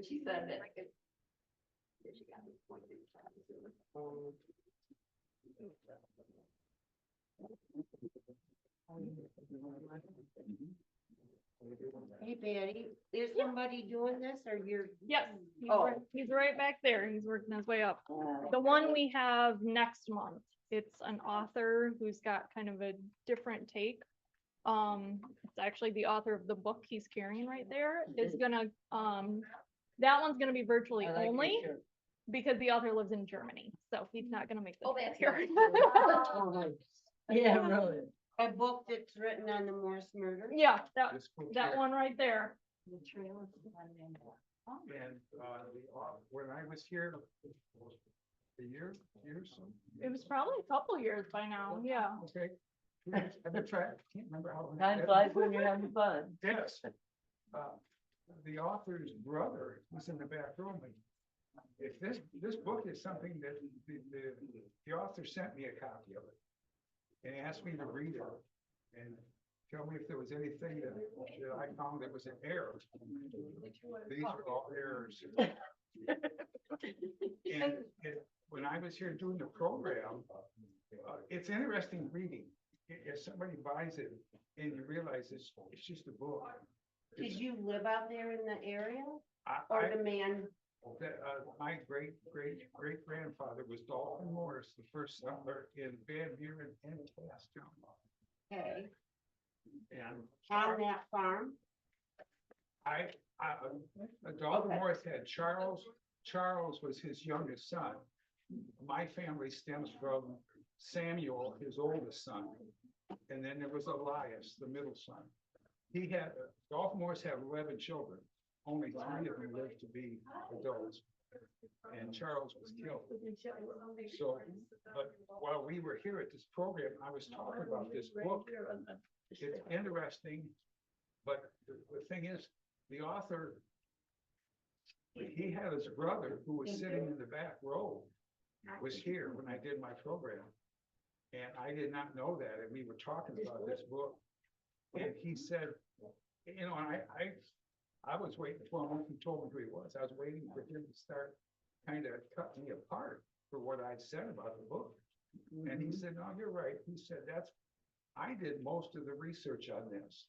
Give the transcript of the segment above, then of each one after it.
She said that I could. She got me pointed. Hey Patty, is somebody doing this or you're? Yes, Oh. he's right back there. He's working his way up. The one we have next month, it's an author who's got kind of a different take. It's actually the author of the book he's carrying right there is gonna, that one's gonna be virtually only because the author lives in Germany, so he's not gonna make the trip here. Yeah, really. A book that's written on the Morris murder? Yeah, This book that here. one right there. The trail is the one named. And, when I was here, a year or so. It was probably a couple years by now, yeah. Okay. I've been trying, I can't remember how. long. Time flies when you're having fun. Yes. The author's brother was in the back room. And if this book is something that the author sent me a copy of it and asked me to read it and tell me if there was anything that I found that was an error. These are all errors. And when I was here doing the program, it's interesting reading. If somebody buys it and you realize it's just a book. Did you live out there in the area I- or the man? My great grandfather was Dolphin Morris, the first settler in Van Buren and Castown. Okay, And on that farm? Dolphin Okay. Morris had Charles. Charles was his youngest son. My family stems from Samuel, his oldest son. And then there was Elias, the middle son. Dolphin Morris had 11 children. Only 3 of them lived to be adults. And Charles was killed. So, but while we were here at this program, I was talking about this book. It's interesting, but the thing is, the author, he had his brother who was sitting in the back row, was here when I did my program. And I did not know that, and we were talking about this book. And he said, you know, I was waiting for him, he told me who he was, I was waiting for him to start kind of cutting me apart for what I'd said about the book. And he said, no, you're right. He said, I did most of the research on this.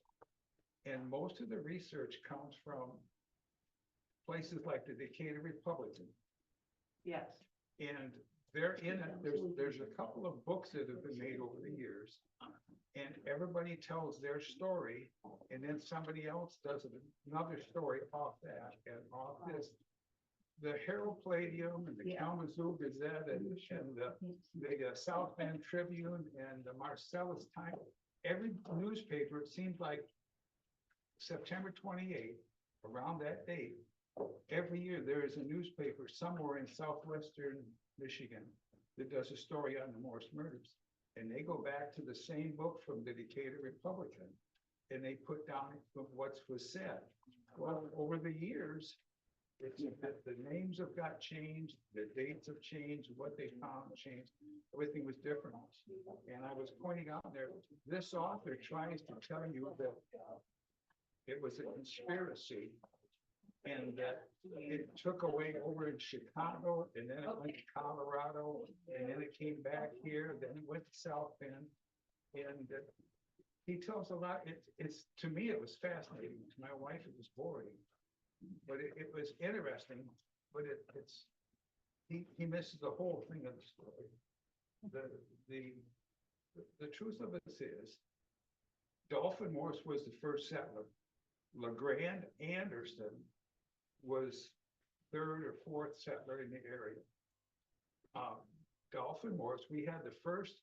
And most of the research comes from places like the Decatur Republican. Yes. And they're in it, there's a couple of books that have been made over the years. And everybody tells their story, and then somebody else does another story off that and off this. The Herald Palladium and the Kalamazoo Gazette and the South Bend Tribune and the Marcellus Times, every newspaper, it seems like September 28th, around that date, every year there is a newspaper somewhere in southwestern Michigan that does a story on the Morris murders. And they go back to the same book from the Decatur Republican, and they put down what was said. Well, over the years, the names have got changed, the dates have changed, what they found changed, everything was different. And I was pointing out there, this author tries to tell you that it was a conspiracy and that it took away over in Chicago, and then it went to Colorado, and then it came back here, then it went to South Bend. And he tells a lot, it's to me, it was fascinating. To my wife, it was boring. But it was interesting, but he misses the whole thing of the story. The truth of it is, Dolphin Morris was the first settler. LeGrand Anderson was 3rd or 4th settler in the area. Dolphin Morris, we had the first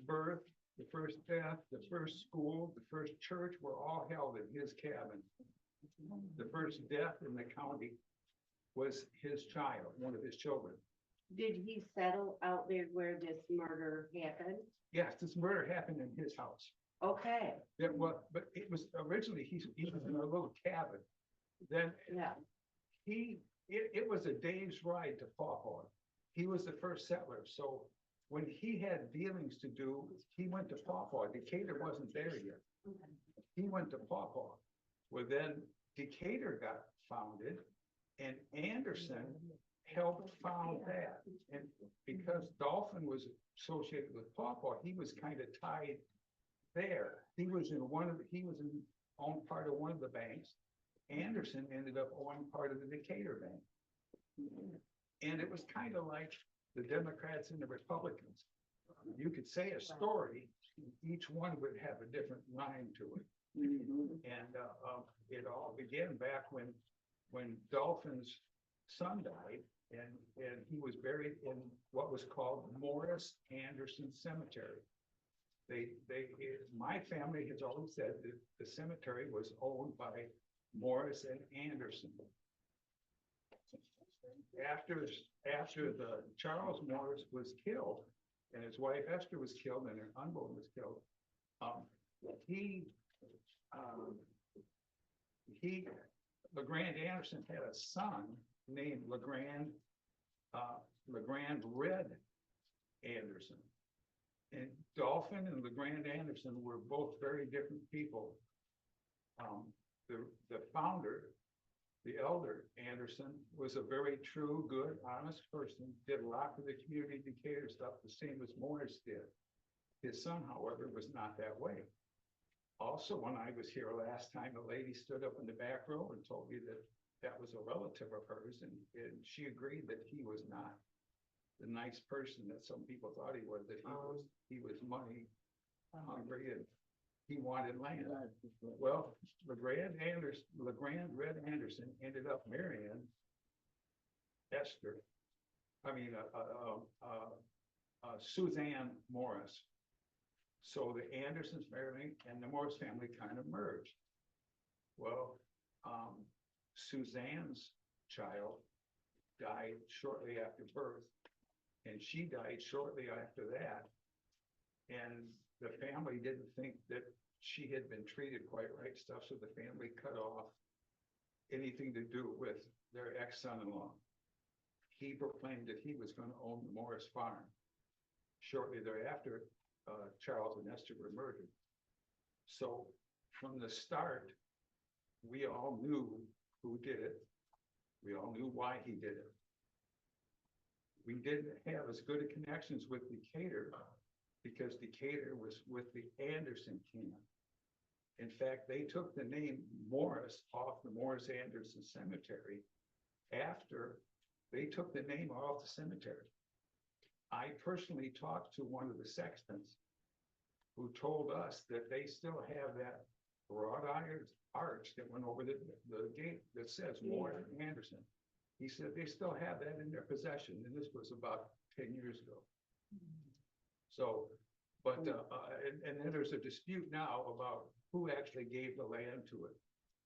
birth, the first death, the first school, the first church were all held in his cabin. The first death in the county was his child, one of his children. Did he settle out there where this murder happened? Yes, this murder happened in his house. Okay, But it was originally, he was in a little cabin. Then yeah, it was a day's ride to Pawpaw. He was the first settler, so when he had dealings to do, he went to Pawpaw. Decatur wasn't there yet. He went to Pawpaw. Well, then Decatur got founded, And Anderson helped found that. And because Dolphin was associated with Pawpaw, he was kind of tied there. He was in owned part of one of the banks. Anderson ended up owning part of the Decatur Bank. And it was kind of like the Democrats and the Republicans. You could say a story, each one would have a different line to it. And it all began back when Dolphin's son died, and he was buried in what was called Morris Anderson Cemetery. My family has always said that the cemetery was owned by Morris and Anderson. After the Charles Morris was killed, and his wife Esther was killed, and their unborn was killed, LeGrand Anderson had a son named LeGrand Red Anderson. And Dolphin and LeGrand Anderson were both very different people. The founder, the elder Anderson, was a very true, good, honest person, did a lot for the community Decatur stuff, the same as Morris did. His son, however, was not that way. Also, when I was here last time, a lady stood up in the back row and told me that that was a relative of hers, and she agreed that he was not the nice person that some people thought he was, that he was money hungry and he wanted land. Well, LeGrand Red Anderson ended up marrying Suzanne Morris. So the Andersons married and the Morris family kind of merged. Well, Suzanne's child died shortly after birth, and she died shortly after that. And the family didn't think that she had been treated quite right stuff, so the family cut off anything to do with their ex-son-in-law. He proclaimed that he was going to own the Morris farm. Shortly thereafter, Charles and Esther were murdered. So from the start, we all knew who did it. We all knew why he did it. We didn't have as good a connections with Decatur because Decatur was with the Anderson camp. In fact, they took the name Morris off the Morris Anderson Cemetery after they took the name off the cemetery. I personally talked to one of the sextons who told us that they still have that wrought iron arch that went over the gate that says Morris Anderson. He said they still have that in their possession, and this was about 10 years ago. So, but, and then there's a dispute now about who actually gave the land to it.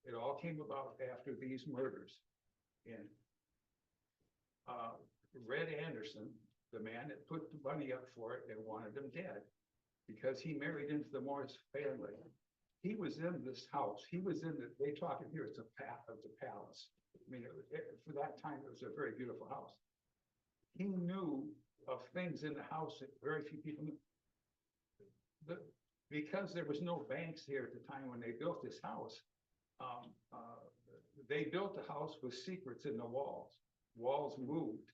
It all came about after these murders. And Red Anderson, the man that put the money up for it and wanted him dead, because he married into the Morris family. He was in this house. He was in the, they talking here, it's a palace. I mean, for that time, it was a very beautiful house. He knew of things in the house that very few people knew. Because there was no banks here at the time when they built this house, they built the house with secrets in the walls. Walls moved,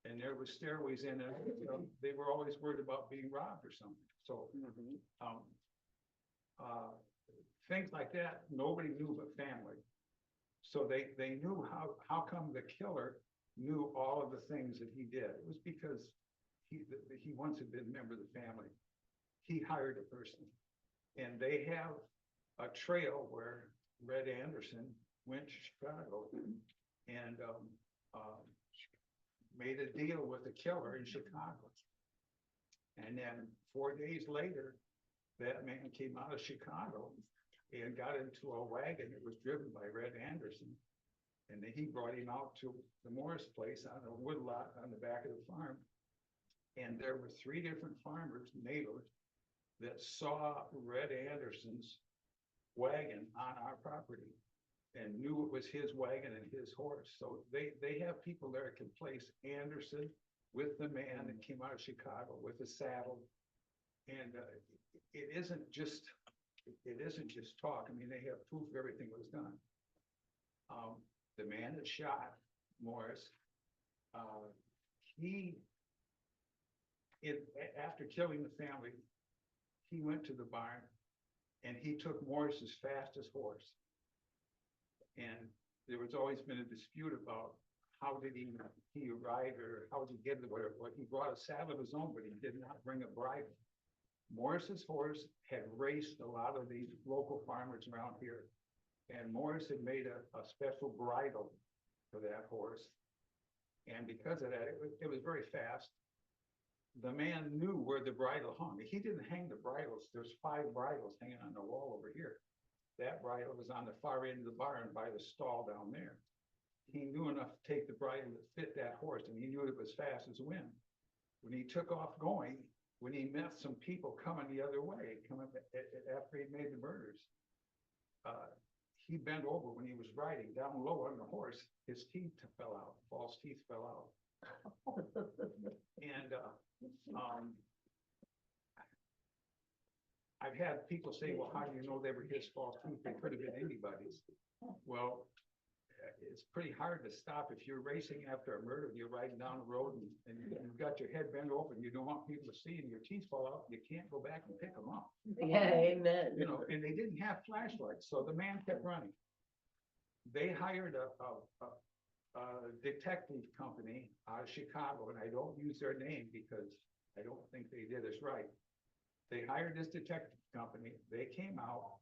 and there were stairways in it. You know, they were always worried about being robbed or something. So things like that, nobody knew but family. So they knew how come the killer knew all of the things that he did. It was because he once had been a member of the family. He hired a person, and they have a trail where Red Anderson went to Chicago and made a deal with the killer in Chicago. And then 4 days later, that man came out of Chicago and got into a wagon that was driven by Red Anderson. And then he brought him out to the Morris place on a woodlot on the back of the farm. And there were 3 different farmers, neighbors, that saw Red Anderson's wagon on our property and knew it was his wagon and his horse. So they have people there that can place Anderson with the man that came out of Chicago with a saddle. And it isn't just talk. I mean, they have proof of everything that was done. The man that shot Morris, he, after killing the family, he went to the barn and he took Morris's fastest horse. And there was always been a dispute about how did he ride, or how did he get it, whatever. He brought a saddle of his own, but he did not bring a bridle. Morris's horse had raced a lot of these local farmers around here. And Morris had made a special bridle for that horse. And because of that, it was very fast. The man knew where the bridle hung. He didn't hang the bridles. There's 5 bridles hanging on the wall over here. That bridle was on the far end of the barn by the stall down there. He knew enough to take the bridle that fit that horse, and he knew it was fast as wind. When he took off going, when he met some people coming the other way, after he made the murders, he bent over when he was riding down low on the horse. His teeth fell out, false teeth fell out. And I've had people say, well, how do you know they were his false teeth? They could have been anybody's. Well, it's pretty hard to stop if you're racing after a murder. You're riding down the road and you've got your head bent over and you don't want people to see and your teeth fall out. You can't go back and pick them up. Yeah, amen. You know, and they didn't have flashlights, so the man kept running. They hired a detective company out of Chicago, and I don't use their name because I don't think they did us right. They hired this detective company. They came out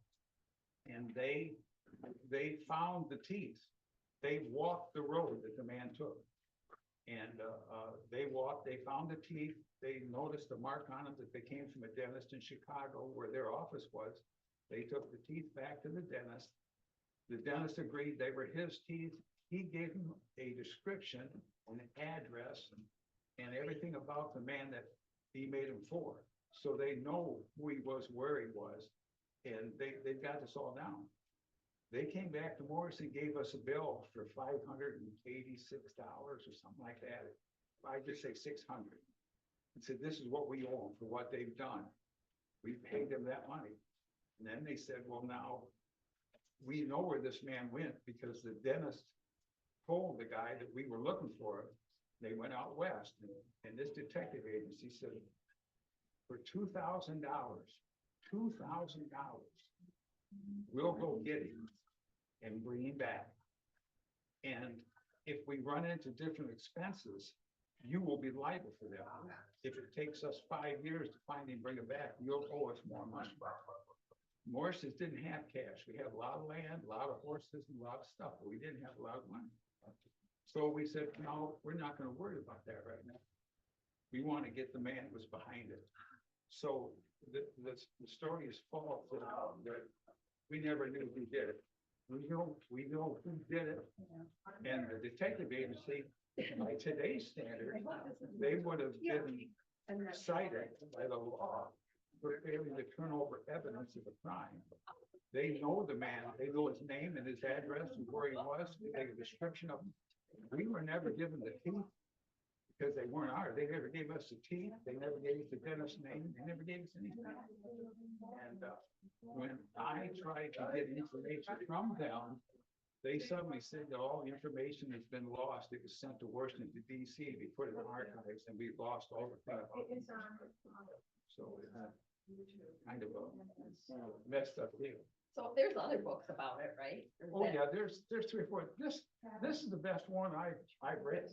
and they found the teeth. They walked the road that the man took. And they found the teeth. They noticed a mark on them that they came from a dentist in Chicago where their office was. They took the teeth back to the dentist. The dentist agreed they were his teeth. He gave them a description and an address and everything about the man that he made them for. So they know who he was, where he was, and they've got this all down. They came back to Morris and gave us a bill for $586 or something like that. I just say 600. And said, this is what we owe them for what they've done. We paid them that money. And then they said, well, now we know where this man went because the dentist told the guy that we were looking for him. They went out west, and this detective agency said, for $2,000, we'll go get him and bring him back. And if we run into different expenses, you will be liable for them. If it takes us 5 years to find him, bring him back, you'll owe us more money. Morris's didn't have cash. We had a lot of land, a lot of horses, and a lot of stuff, but we didn't have a lot of money. So we said, no, we're not going to worry about that right now. We want to get the man who was behind it. So the story is false that we never knew who did it. We know who did it, and the detective agency, by today's standards, they would have been cited by the law for failing to turn over evidence of a crime. They know the man, they know his name and his address and where he was, they take a description of him. We were never given the teeth because they weren't ours. They never gave us the teeth, they never gave us the dentist's name, they never gave us anything. And when I tried to get information from them, they suddenly said that all the information has been lost. It was sent to Washington, DC, to be put in the archives, and we lost all the things. So it's kind of a messed up deal. So there's other books about it, right? Oh yeah, there's 3 or 4. This is the best one I've read.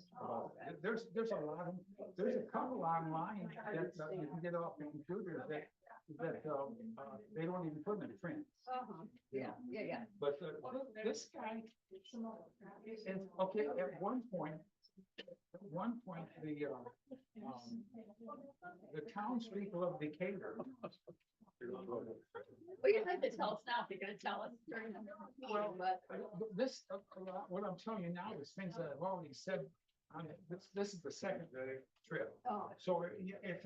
There's a lot of, there's a couple online that you can get off the computer that they don't even put in print. Yeah. But this guy is okay. At one point, the townspeople of Decatur. Well, you have to tell us now if you're gonna tell us during the meeting, but. This, what I'm telling you now is things that I've already said. This is the second trip. Oh. So if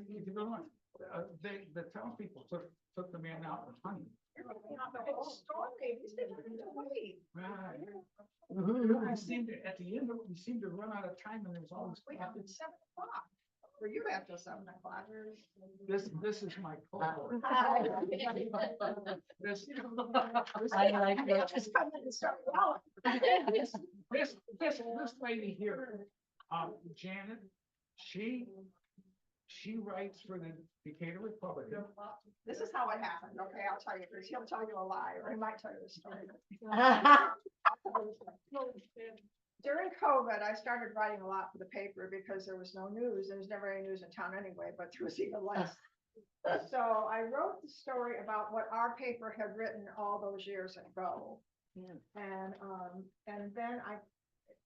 you don't want, the townspeople took the man out and hunting. Right. We seemed to, at the end of it, we seemed to run out of time, and there was always. We have it 7 o'clock. Were you after 7 o'clock? This is my cohort. This, I like that. Just come in and start yelling. this lady here, Janet, she writes for the Decatur Republican. This is how it happened, okay, I'll tell you, because he'll tell you a lie, or he might tell you a story. During COVID, I started writing a lot for the paper because there was no news, there was never any news in town anyway, but there was even less. So I wrote the story about what our paper had written all those years ago. And then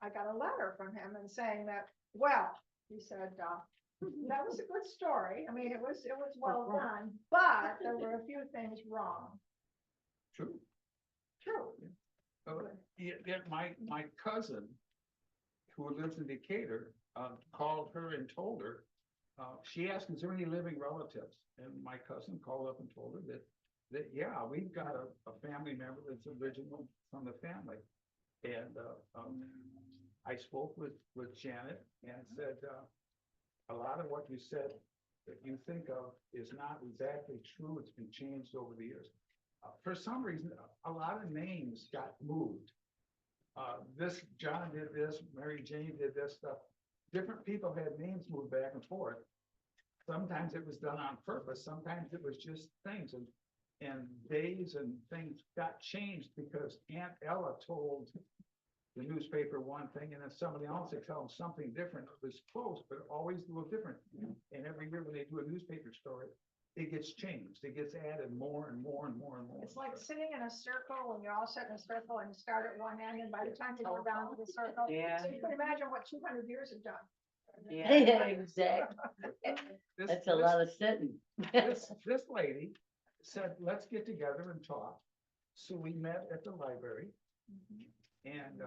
I got a letter from him and saying that, well, he said, that was a good story. I mean, it was well done, but there were a few things wrong. True. True. My cousin, who lives in Decatur, called her and told her, she asked, is there any living relatives? And my cousin called up and told her that yeah, we've got a family member that's original from the family. And I spoke with Janet and said, a lot of what you said that you think of is not exactly true. It's been changed over the years. For some reason, a lot of names got moved. This, John did this, Mary Jane did this stuff. Different people had names moved back and forth. Sometimes it was done on purpose. Sometimes it was just things and days and things got changed because Aunt Ella told the newspaper one thing and then somebody else would tell them something different. It was close, but always a little different. And every year when they do a newspaper story, it gets changed. It gets added more and more and more and more. It's like sitting in a circle when you're all sitting in a circle and you start at one end and by the time you go around to the circle. Yeah. So you can imagine what 200 years have done. Yeah, exactly. That's a lot of sitting. This lady said, let's get together and talk. So we met at the library. And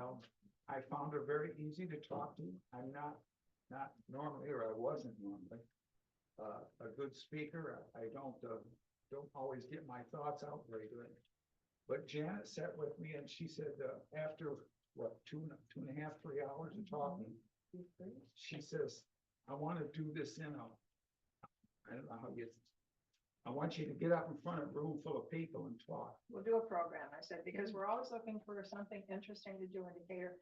I found her very easy to talk to. I'm not normally, or I wasn't normally, a good speaker. I don't always get my thoughts out very good. But Janet sat with me and she said, after what, two and a half, 3 hours of talking, she says, I want to do this I don't know how you, I want you to get up in front of a room full of people and talk. We'll do a program, I said, because we're always looking for something interesting to do in Decatur.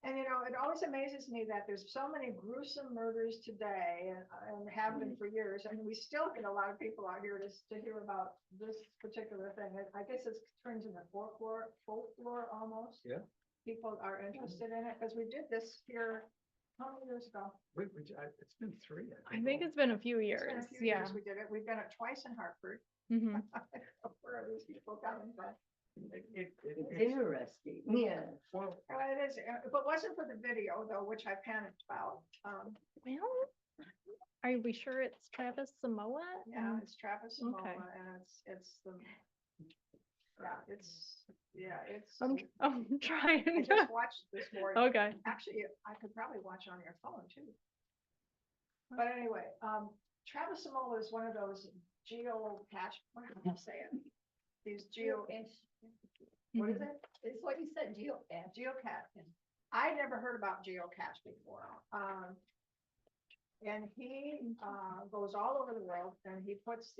And you know, it always amazes me that there's so many gruesome murders today and have been for years. And we still get a lot of people out here to hear about this particular thing. I guess it turns into folklore almost. Yeah. People are interested in it because we did this here how many years ago? It's been 3. I think it's been a few It's years. been a few Yeah. years we did it. We've done it twice in Hartford. Mhm. Where are these people coming from? It's interesting, yeah. Well, It is, if it wasn't for the video though, which I panicked about, Well, are we sure it's Travis Samoa? yeah, it's Travis Samoa Okay. and it's the, it's, I'm trying I to. just watched this morning. Okay. Actually, I could probably watch on your phone too. But anyway, Travis Samoa is one of those geocache, what am I saying? These what is it? It's what you said, geocache. Geocache. I never heard about geocache before. And he goes all over the world and he puts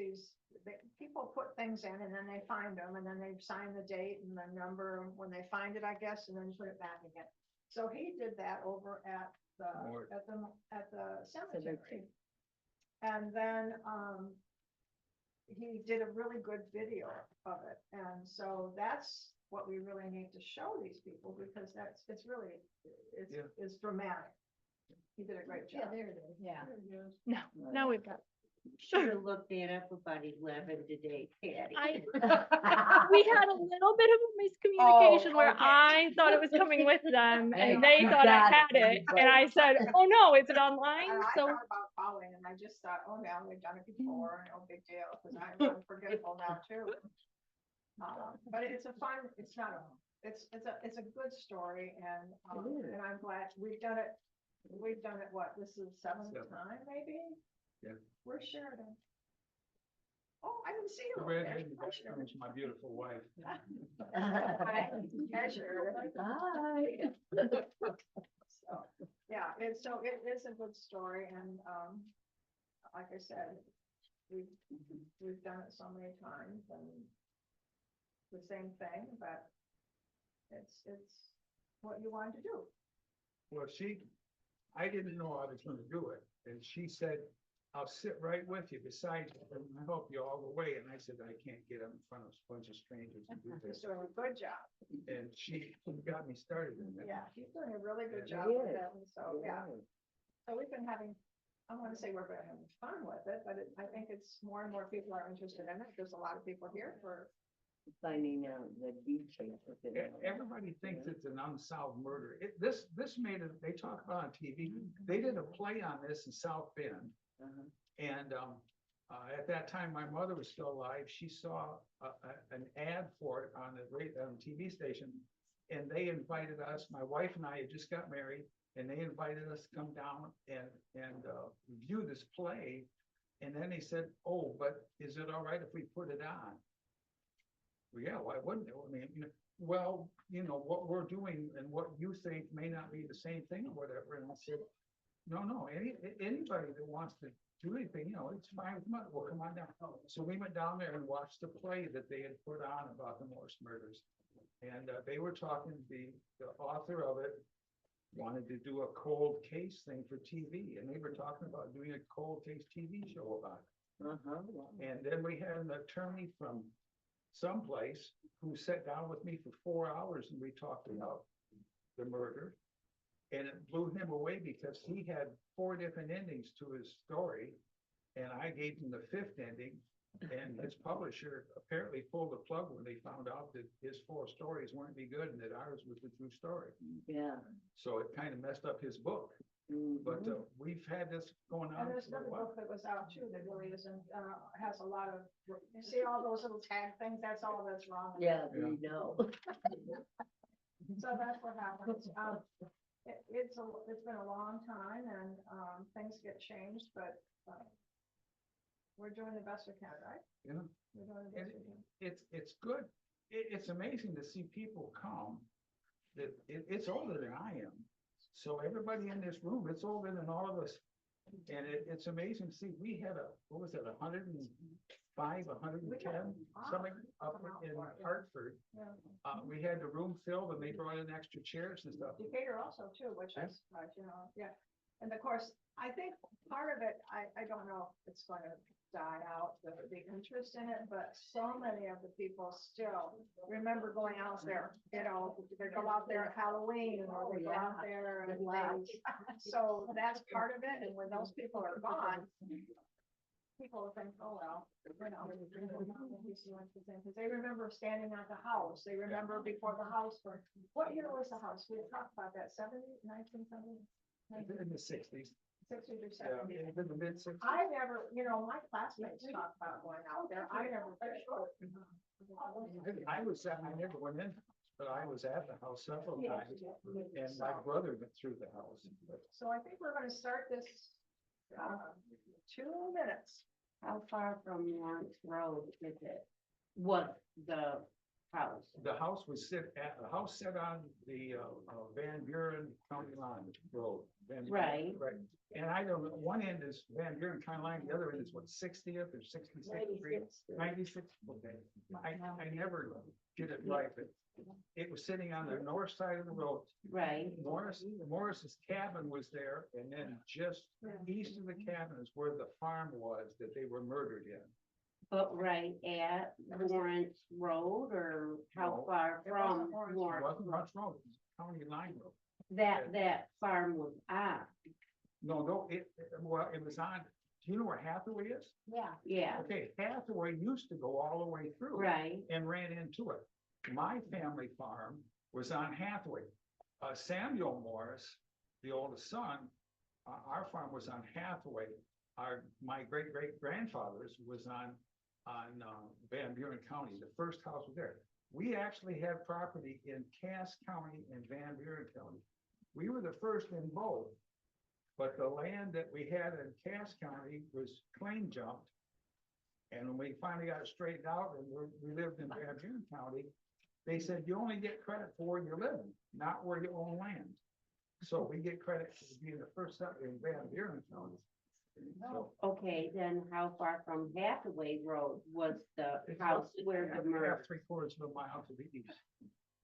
people put things in and then they find them and then they sign the date and the number when they find it, I guess, and then put it back again. So he did that over at the cemetery. And then he did a really good video of it. And so that's what we really need to show these people because it's really dramatic. He did a great job. Yeah, there it is, yeah. Now we've got. Should have looked that up about 11 today, Patty. We had a little bit of a miscommunication where okay. I thought it was coming with them and Hey, they you thought I got had it. it. And I said, oh no, is it online? And I So thought about calling and I just thought, oh, now we've done it before, no big deal, because I'm forgetful now too. But it's a good story and I'm glad we've done it. What, this is seventh time maybe? Yeah. Where's Sheridan? Oh, I didn't see the her. redhead in the background is my beautiful wife. Hi, Sheridan. Hi. So, yeah, it is a good story and, like I said, we've done it so many times and the same thing, but it's what you want to do. Well, I didn't know I was gonna do it, and she said, I'll sit right with you beside you and help you all the way, and I said, I can't get up in front of a bunch of strangers and do She's this. doing a good job. And she got me started in that. Yeah, she's doing a really good She job with is. it. And so, yeah, so we've been having, I want to say we're having fun with it, but I think it's more and more people are interested in it. There's a lot of people here for, Finding out the details of it. Everybody thinks it's an unsolved murder. This made it, they talk about on TV, they did a play on this in South Bend. Uh-huh. And at that time, my mother was still alive. She saw an ad for it on the TV station. And they invited us, my wife and I had just got married, and they invited us to come down and view this play. And then they said, oh, but is it all right if we put it on? Well, yeah, why wouldn't it? I mean, well, what we're doing and what you think may not be the same thing or whatever. And I said, no, anybody that wants to do anything, it's fine with me. We'll come on down. So we went down there and watched the play that they had put on about the Morris murders. And they were talking, the author of it wanted to do a cold case thing for TV. And they were talking about doing a cold case TV show about it. Uh-huh. And then we had an attorney from someplace who sat down with me for 4 hours and we talked about the murder. And it blew him away because he had 4 different endings to his story. And I gave him the 5th ending. And his publisher apparently pulled the plug when they found out that his 4 stories weren't any good and that ours was the true story. Yeah. So it kind of messed up his book. Mhm. But we've had this going on and there's for a another while. book that was out too that really isn't, has a lot of, you see all those little tag things, that's all that's wrong. Yeah, Yeah. we know. So that's what happens. It's been a long time and, things get changed, but, we're doing the best we can, right? Yeah. We're doing the best we can. It's good. It's amazing to see people come that it's older than I am. So everybody in this room, it's older than all of us. And it's amazing to see, we had what was it, 105, 110, something up in Hartford. Yeah. We had the room filled and they brought in extra chairs and stuff. Decatur also too, which is, yeah. And of course, I think part of it, I don't know if it's going to die out, the interest in it, but so many of the people still remember going out there, they go out there at Halloween or they go out there and so that's part of it. And when those people are gone, people will think, oh, well, because they remember standing at the house. They remember before the house, what year was the house? We talked about that, 1970? In the 60s. 60s or Yeah, 70s. in the mid-60s. I never, my classmates talked about going out there. I never. I never went in, but I was at the house several times, and my brother went through the house. So I think we're gonna start this, 2 minutes. How far from Lawrence Road is it? What, the house? The house set on the Van Buren County line road. Van Buren, Right. Right. And I don't know, one end is Van Buren County line, the other end is what, 60th or 66th Street? 96th, okay. I never get it right, but it was sitting on the north side of the road. Right, Morris's cabin was there, and then just east of the cabin is where the farm was that they were murdered in. but right at Lawrence Road, or how No. far It wasn't from Lawrence It Lawrence? wasn't much road, it was county line road. That farm was on, No, it was on, do you know where Hathaway is? Yeah. yeah, Okay, Hathaway used to go all the way through. right, And ran into it. My family farm was on Hathaway. Samuel Morris, the oldest son, our farm was on Hathaway. My great-great-grandfather's was on Van Buren County. The first house was there. We actually had property in Cass County and Van Buren County. We were the first in both. But the land that we had in Cass County was claim jumped. And when we finally got it straightened out and we lived in Van Buren County, they said, you only get credit for where you're living, not where you own land. So we get credit for being the first settler in Van Buren County. So Okay, then how far from Hathaway Road was the it's house about where the murder? 3/4 of a mile to the east.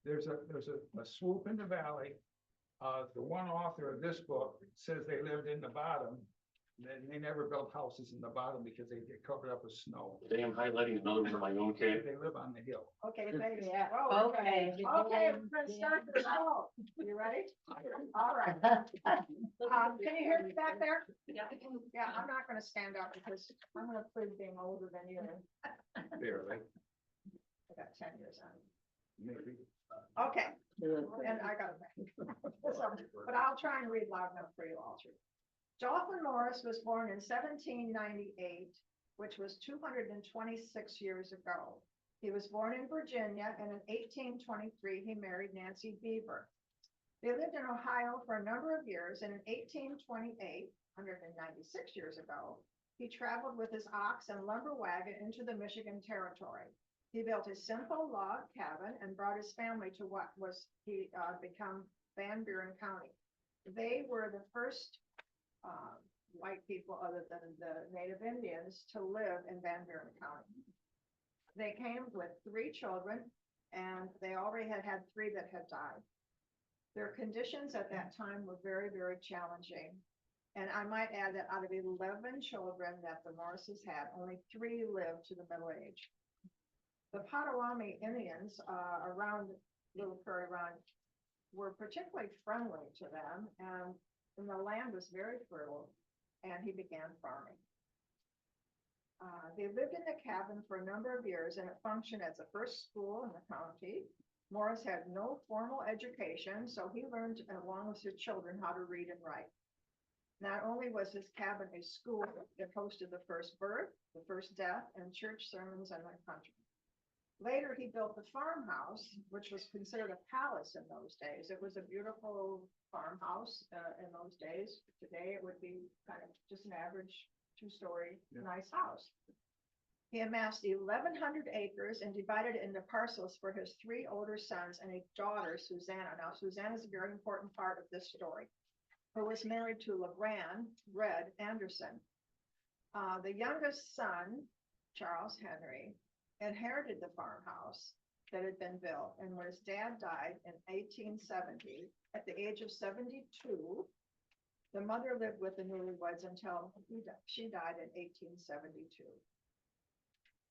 There's a swoop in the valley. The one author of this book says they lived in the bottom. Then they never built houses in the bottom because they get covered up with snow. Today I'm highlighting another one of my own case. They live on the hill. Okay, thanks. Yeah, Oh, okay. Okay, we're gonna start this off. You ready? All right. Can you hear me back there? Yeah. Yeah, I'm not gonna stand up because I'm gonna plead being older than you. Barely, I got 10 years on. maybe. Okay, and I got it. But I'll try and read loud enough for you all three. Jocelyn Morris was born in 1798, which was 226 years ago. He was born in Virginia, and in 1823, he married Nancy Beaver. They lived in Ohio for a number of years, and in 1828, 196 years ago, he traveled with his ox and lumber wagon into the Michigan Territory. He built a simple log cabin and brought his family to what was become Van Buren County. They were the first white people other than the Native Indians to live in Van Buren County. They came with 3 children, and they already had 3 that had died. Their conditions at that time were very, very challenging. And I might add that out of 11 children that the Morrises had, only 3 lived to the middle age. The Potawatomi Indians around Little Prairie Run were particularly friendly to them, and the land was very fertile, and he began farming. They lived in the cabin for a number of years, and it functioned as the first school in the county. Morris had no formal education, so he learned along with his children how to read and write. Not only was his cabin a school, it hosted the first birth, the first death, and church sermons in the country. Later, he built the farmhouse, which was considered a palace in those days. It was a beautiful farmhouse in those days. Today, it would be kind of just an average 2-story, nice house. He amassed 1,100 acres and divided it into parcels for his 3 older sons and a daughter, Susanna. Now, Susanna is a very important part of this story, who was married to LeGrand Red Anderson. The youngest son, Charles Henry, inherited the farmhouse that had been built, and when his dad died in 1870, at the age of 72, the mother lived with the newlyweds until she died in 1872.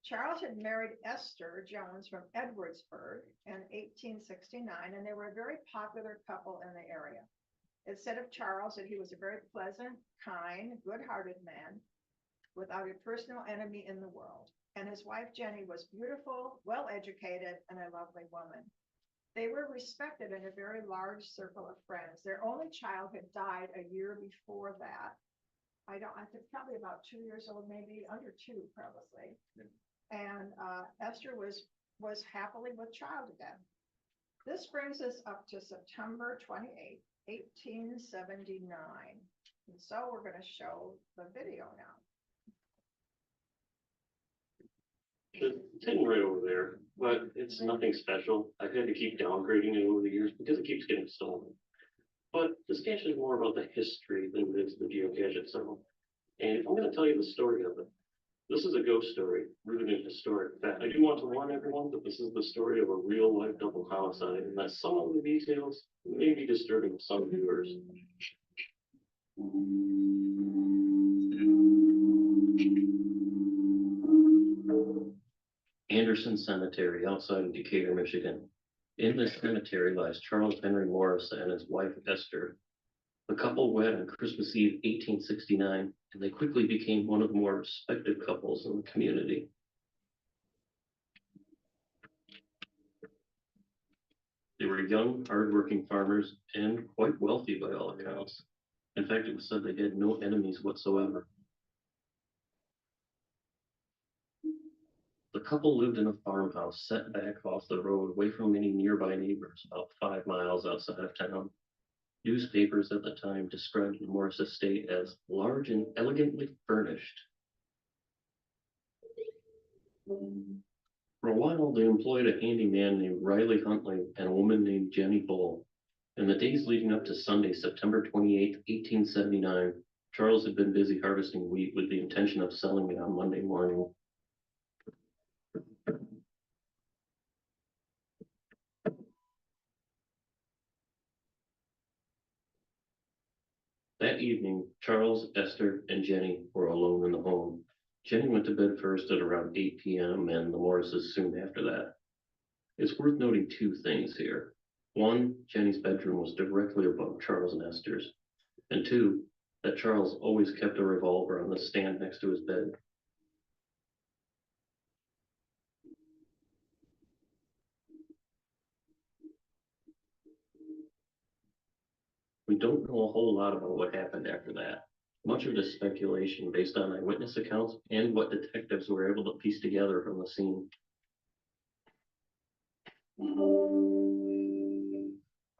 Charles had married Esther Jones from Edwardsburg in 1869, and they were a very popular couple in the area. It said of Charles that he was a very pleasant, kind, good-hearted man without a personal enemy in the world. And his wife, Jenny, was beautiful, well-educated, and a lovely woman. They were respected in a very large circle of friends. Their only child had died a year before that. I think probably about 2 years old, maybe under 2, probably. Yeah. And Esther was happily with child again. This brings us up to September 28, 1879. And so we're going to show the video now. It's hidden right over there, but it's nothing special. I've had to keep downgrading it over the years because it keeps getting stolen. But the sketch is more about the history than it is the geocache itself. And I'm going to tell you the story of it. This is a ghost story, rooted in historic fact. I do want to warn everyone that this is the story of a real life double homicide, and that some of the details may be disturbing to some viewers. Anderson Cemetery outside of Decatur, Michigan. In this cemetery lies Charles Henry Morris and his wife Esther. The couple wed on Christmas Eve 1869, and they quickly became one of the more respected couples in the community. They were young, hardworking farmers and quite wealthy by all accounts. In fact, it was said they had no enemies whatsoever. The couple lived in a farmhouse set back off the road away from any nearby neighbors, about 5 miles outside of town. Newspapers at the time described the Morris estate as large and elegantly furnished. For a while, they employed a handyman named Riley Huntley and a woman named Jenny Bull. In the days leading up to Sunday, September 28, 1879, Charles had been busy harvesting wheat with the intention of selling it on Monday morning. That evening, Charles, Esther, and Jenny were alone in the home. Jenny went to bed first at around 8 p.m. and the Morrises soon after that. It's worth noting two things here. One, Jenny's bedroom was directly above Charles and Esther's. And two, that Charles always kept a revolver on the stand next to his bed. We don't know a whole lot about what happened after that. Much of it is speculation based on eyewitness accounts and what detectives were able to piece together from the scene.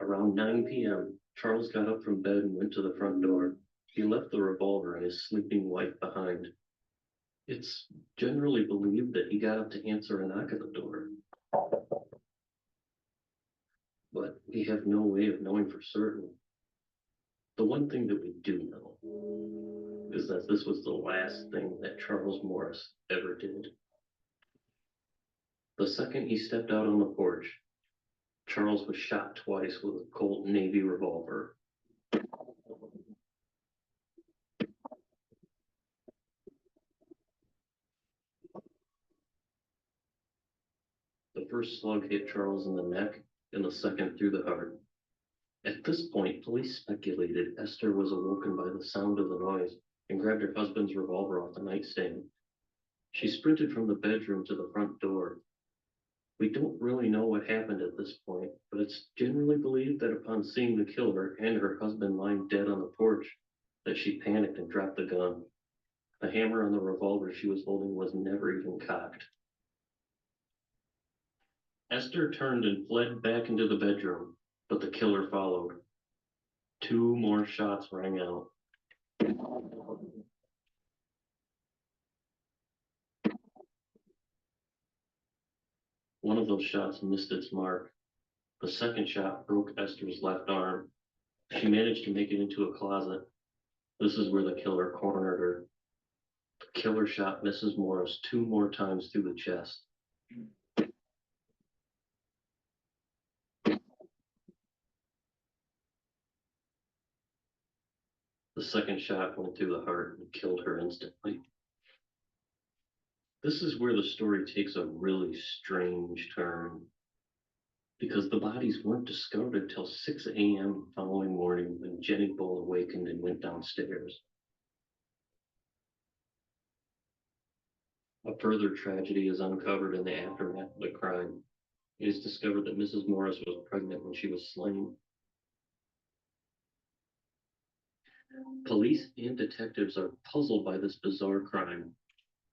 Around 9 p.m., Charles got up from bed and went to the front door. He left the revolver and his sleeping wife behind. It's generally believed that he got up to answer a knock at the door. But we have no way of knowing for certain. The one thing that we do know is that this was the last thing that Charles Morris ever did. The second he stepped out on the porch, Charles was shot twice with a Colt Navy revolver. The first slug hit Charles in the neck and the second through the heart. At this point, police speculated Esther was awoken by the sound of the noise and grabbed her husband's revolver off the nightstand. She sprinted from the bedroom to the front door. We don't really know what happened at this point, but it's generally believed that upon seeing the killer and her husband lying dead on the porch, that she panicked and dropped the gun. The hammer on the revolver she was holding was never even cocked. Esther turned and fled back into the bedroom, but the killer followed. 2 more shots rang out. One of those shots missed its mark. The second shot broke Esther's left arm. She managed to make it into a closet. This is where the killer cornered her. The killer shot Mrs. Morris 2 more times through the chest. The second shot went through the heart and killed her instantly. This is where the story takes a really strange turn, because the bodies weren't discovered until 6 a.m. the following morning when Jenny Bull awakened and went downstairs. A further tragedy is uncovered in the aftermath of the crime. It is discovered that Mrs. Morris was pregnant when she was slain. Police and detectives are puzzled by this bizarre crime.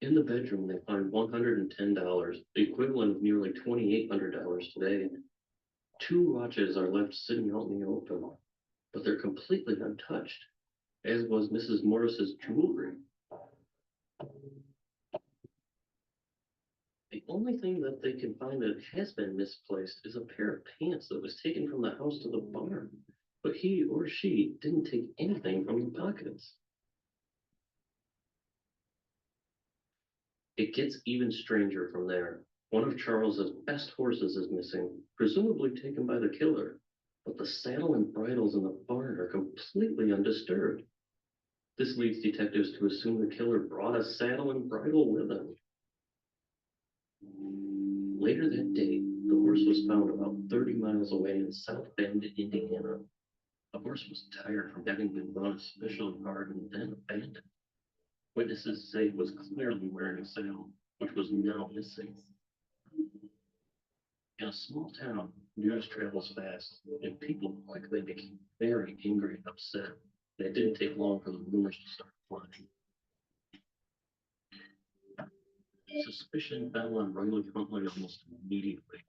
In the bedroom, they find $110, the equivalent of nearly $2,800 today. 2 watches are left sitting out in the open, but they're completely untouched, as was Mrs. Morris's jewelry. The only thing that they can find that has been misplaced is a pair of pants that was taken from the house to the barn, but he or she didn't take anything from the pockets. It gets even stranger from there. One of Charles's best horses is missing, presumably taken by the killer, but the saddle and bridles in the barn are completely undisturbed. This leads detectives to assume the killer brought a saddle and bridle with him. Later that day, the horse was found about 30 miles away in South Bend, Indiana. The horse was tired from having been run especially hard and then abandoned. Witnesses say it was clearly wearing a saddle, which was now missing. In a small town, news travels fast, and people quickly became very angry and upset. And it didn't take long for the rumors to start flying. Suspicion fell on Riley Huntley almost immediately.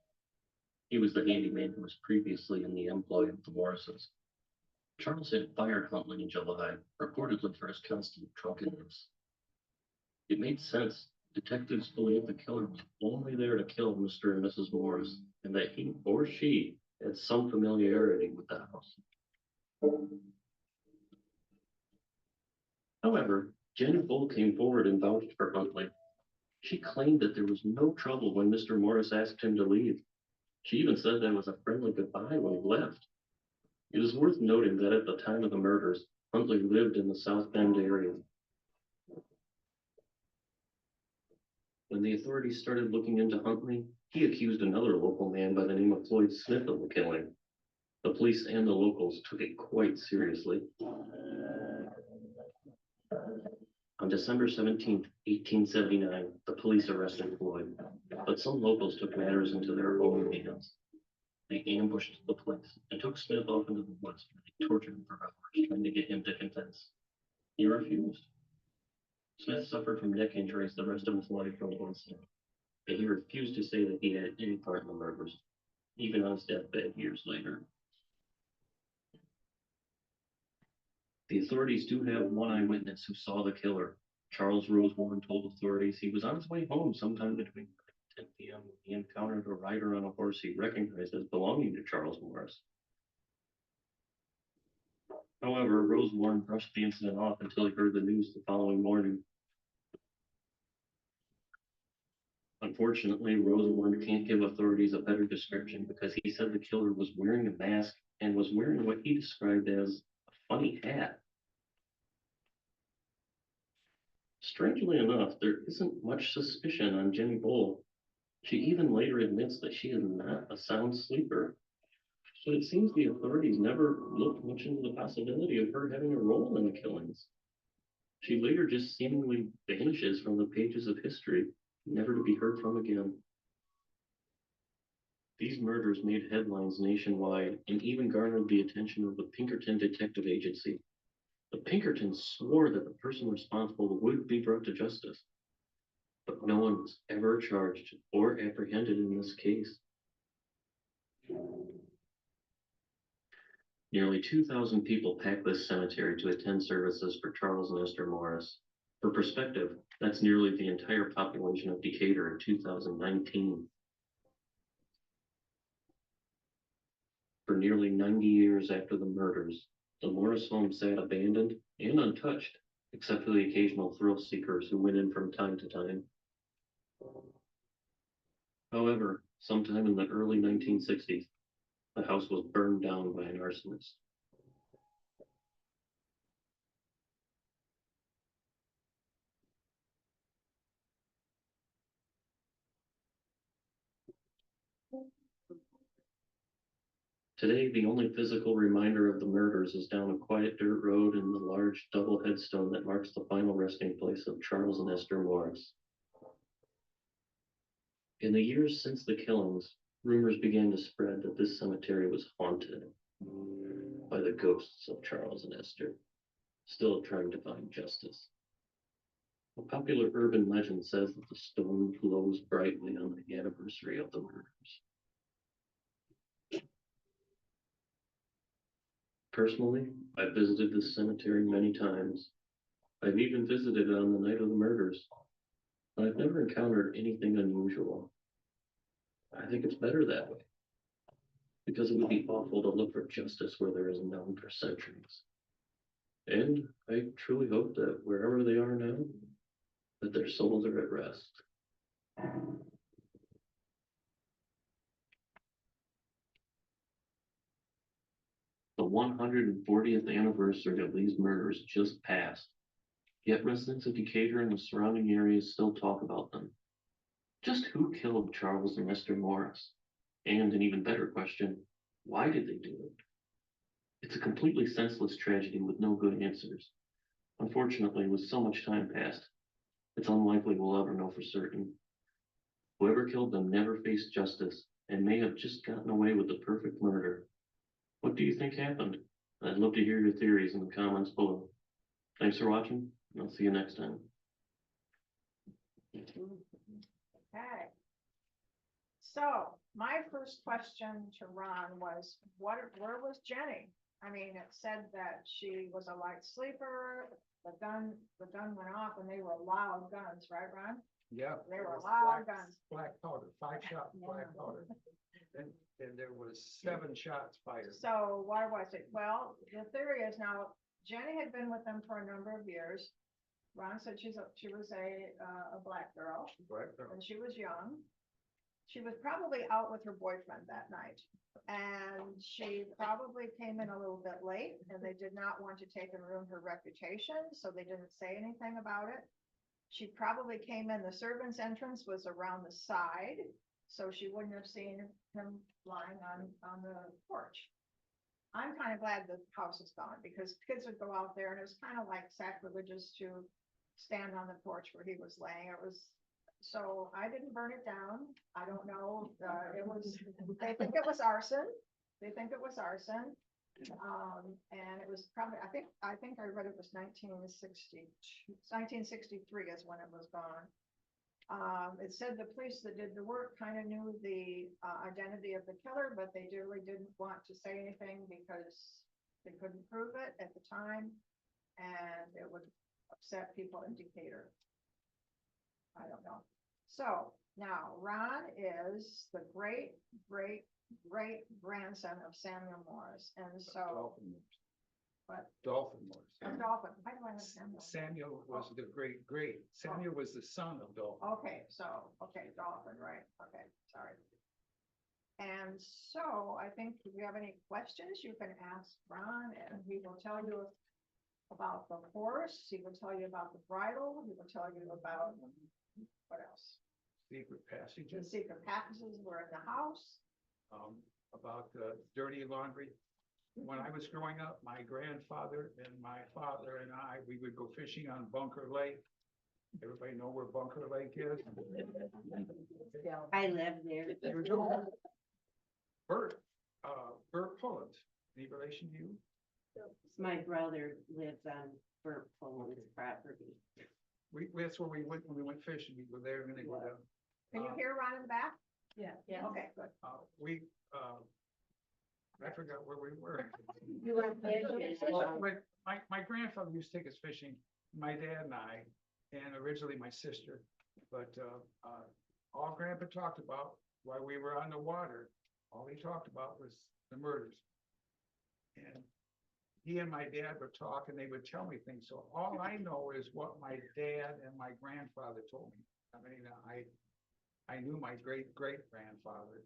He was the handyman who was previously in the employ of the Morrises. Charles had fired Huntley in July, reportedly for his constant drunkenness. It made sense. Detectives believed the killer was only there to kill Mr. and Mrs. Morris, and that he or she had some familiarity with the house. However, Jenny Bull came forward and vouched for Huntley. She claimed that there was no trouble when Mr. Morris asked him to leave. She even said that it was a friendly goodbye when he left. It is worth noting that at the time of the murders, Huntley lived in the South Bend area. When the authorities started looking into Huntley, he accused another local man by the name of Floyd Smith of the killing. The police and the locals took it quite seriously. On December 17th, 1879, the police arrested Floyd, but some locals took matters into their own hands. They ambushed the place and took Smith off into the woods, where they tortured him for hours, trying to get him to confess. He refused. Smith suffered from neck injuries the rest of his life from the incident, and he refused to say that he had any part in the murders, even on his deathbed years later. The authorities do have one eyewitness who saw the killer. Charles Rosewarne told authorities he was on his way home sometime between 10 p.m. when he encountered a rider on a horse he recognized as belonging to Charles Morris. However, Rosewarne brushed the incident off until he heard the news the following morning. Unfortunately, Rosewarne can't give authorities a better description because he said the killer was wearing a mask and was wearing what he described as a funny hat. Strangely enough, there isn't much suspicion on Jenny Bull. She even later admits that she is not a sound sleeper. But it seems the authorities never looked much into the possibility of her having a role in the killings. She later just seemingly vanishes from the pages of history, never to be heard from again. These murders made headlines nationwide and even garnered the attention of the Pinkerton Detective Agency. The Pinkertons swore that the person responsible would be brought to justice, but no one was ever charged or apprehended in this case. Nearly 2,000 people packed this cemetery to attend services for Charles and Esther Morris. For perspective, that's nearly the entire population of Decatur in 2019. For nearly 90 years after the murders, the Morris home sat abandoned and untouched, except for the occasional thrill seekers who went in from time to time. However, sometime in the early 1960s, the house was burned down by an arsonist. Today, the only physical reminder of the murders is down a quiet dirt road and the large double headstone that marks the final resting place of Charles and Esther Morris. In the years since the killings, rumors began to spread that this cemetery was haunted by the ghosts of Charles and Esther, still trying to find justice. A popular urban legend says that the stone glows brightly on the anniversary of the murders. Personally, I've visited this cemetery many times. I've even visited it on the night of the murders, but I've never encountered anything unusual. I think it's better that way, because it would be awful to look for justice where there is none for centuries. And I truly hope that wherever they are now, that their souls are at rest. The 140th anniversary of these murders just passed, yet residents of Decatur and the surrounding areas still talk about them. Just who killed Charles and Esther Morris? And an even better question, why did they do it? It's a completely senseless tragedy with no good answers. Unfortunately, with so much time passed, it's unlikely we'll ever know for certain. Whoever killed them never faced justice and may have just gotten away with the perfect murder. What do you think happened? I'd love to hear your theories in the comments below. Thanks for watching, and I'll see you next time. Okay. So my first question to Ron was, where was Jenny? I mean, it said that she was a light sleeper. The gun went off, and they were loud guns, right, Ron? Yeah. They were loud guns. Black powder, 5-shot black powder. And there was 7 shots fired. So why was it? Well, the theory is now Jenny had been with them for a number of years. Ron said she was a black girl, Black girl. and she was young. She was probably out with her boyfriend that night. And she probably came in a little bit late, and they did not want to take and ruin her reputation, so they didn't say anything about it. She probably came in, the servant's entrance was around the side, so she wouldn't have seen him lying on the porch. I'm kind of glad the house is gone, because kids would go out there and it was kind of like sacrilegious to stand on the porch where he was laying. It was, so I didn't burn it down. I don't know, it was, they think it was arson. They think it was arson. And it was probably, I think I read it was 1963 is when it was gone. It said the police that did the work kind of knew the identity of the killer, but they really didn't want to say anything because they couldn't prove it at the time, and it would upset people in Decatur. I don't know. So now Ron is the great grandson of Samuel Morris, and so Dolphin Morris. what? Dolphin Morris. Dolphin. Why do I have Samuel? Samuel was the great. Samuel was the son of Dolphin. Okay, Dolphin, right, okay, sorry. And so I think if you have any questions, you can ask Ron, and he will tell you about the horse, he will tell you about the bridle, he will tell you about, what else? Secret The passages, secret passages were in the house. about dirty laundry. When I was growing up, my grandfather and my father and I, we would go fishing on Bunker Lake. Everybody know where Bunker Lake is? I live there. Bert Pullet, any relation to you? My brother lives on Burt Pullman's property. That's where we went when we went fishing. We were there and they go down. Can you hear Ron in the back? Yeah. Okay, good. I forgot where we were. You were fishing. But my grandfather used to take us fishing, my dad and I, and originally my sister. But all Grandpa talked about while we were on the water, all he talked about was the murders. And he and my dad would talk and they would tell me things. So all I know is what my dad and my grandfather told me. I mean, I knew my great grandfather,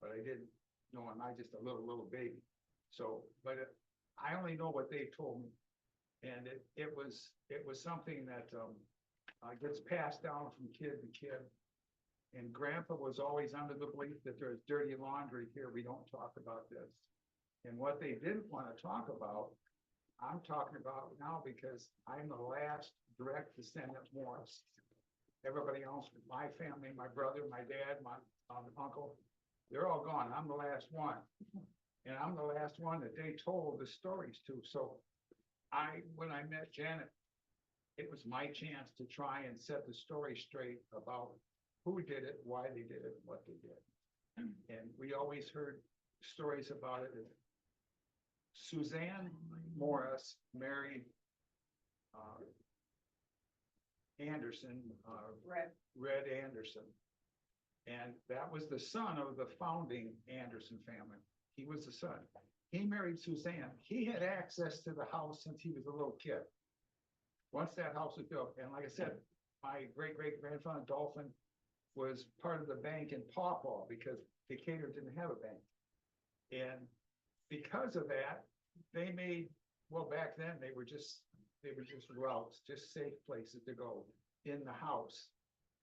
but I didn't know him. I just a little baby. So, but I only know what they told me. And it was something that gets passed down from kid to kid. And Grandpa was always under the belief that there's dirty laundry here. We don't talk about this. And what they didn't want to talk about, I'm talking about now because I'm the last direct descendant Morris. Everybody else, my family, my brother, my dad, my uncle, they're all gone. I'm the last one. And I'm the last one that they told the stories to. So when I met Janet, it was my chance to try and set the story straight about who did it, why they did it, what they did. And we always heard stories about it. Suzanne Morris married Anderson, Red Anderson. And that was the son of the founding Anderson family. He was the son. He married Suzanne. He had access to the house since he was a little kid. Once that house was built, and like I said, my great-grandfather Dolphin was part of the bank in Paw Paw because Decatur didn't have a bank. And because of that, they made, well, back then they were just routes, just safe places to go in the house.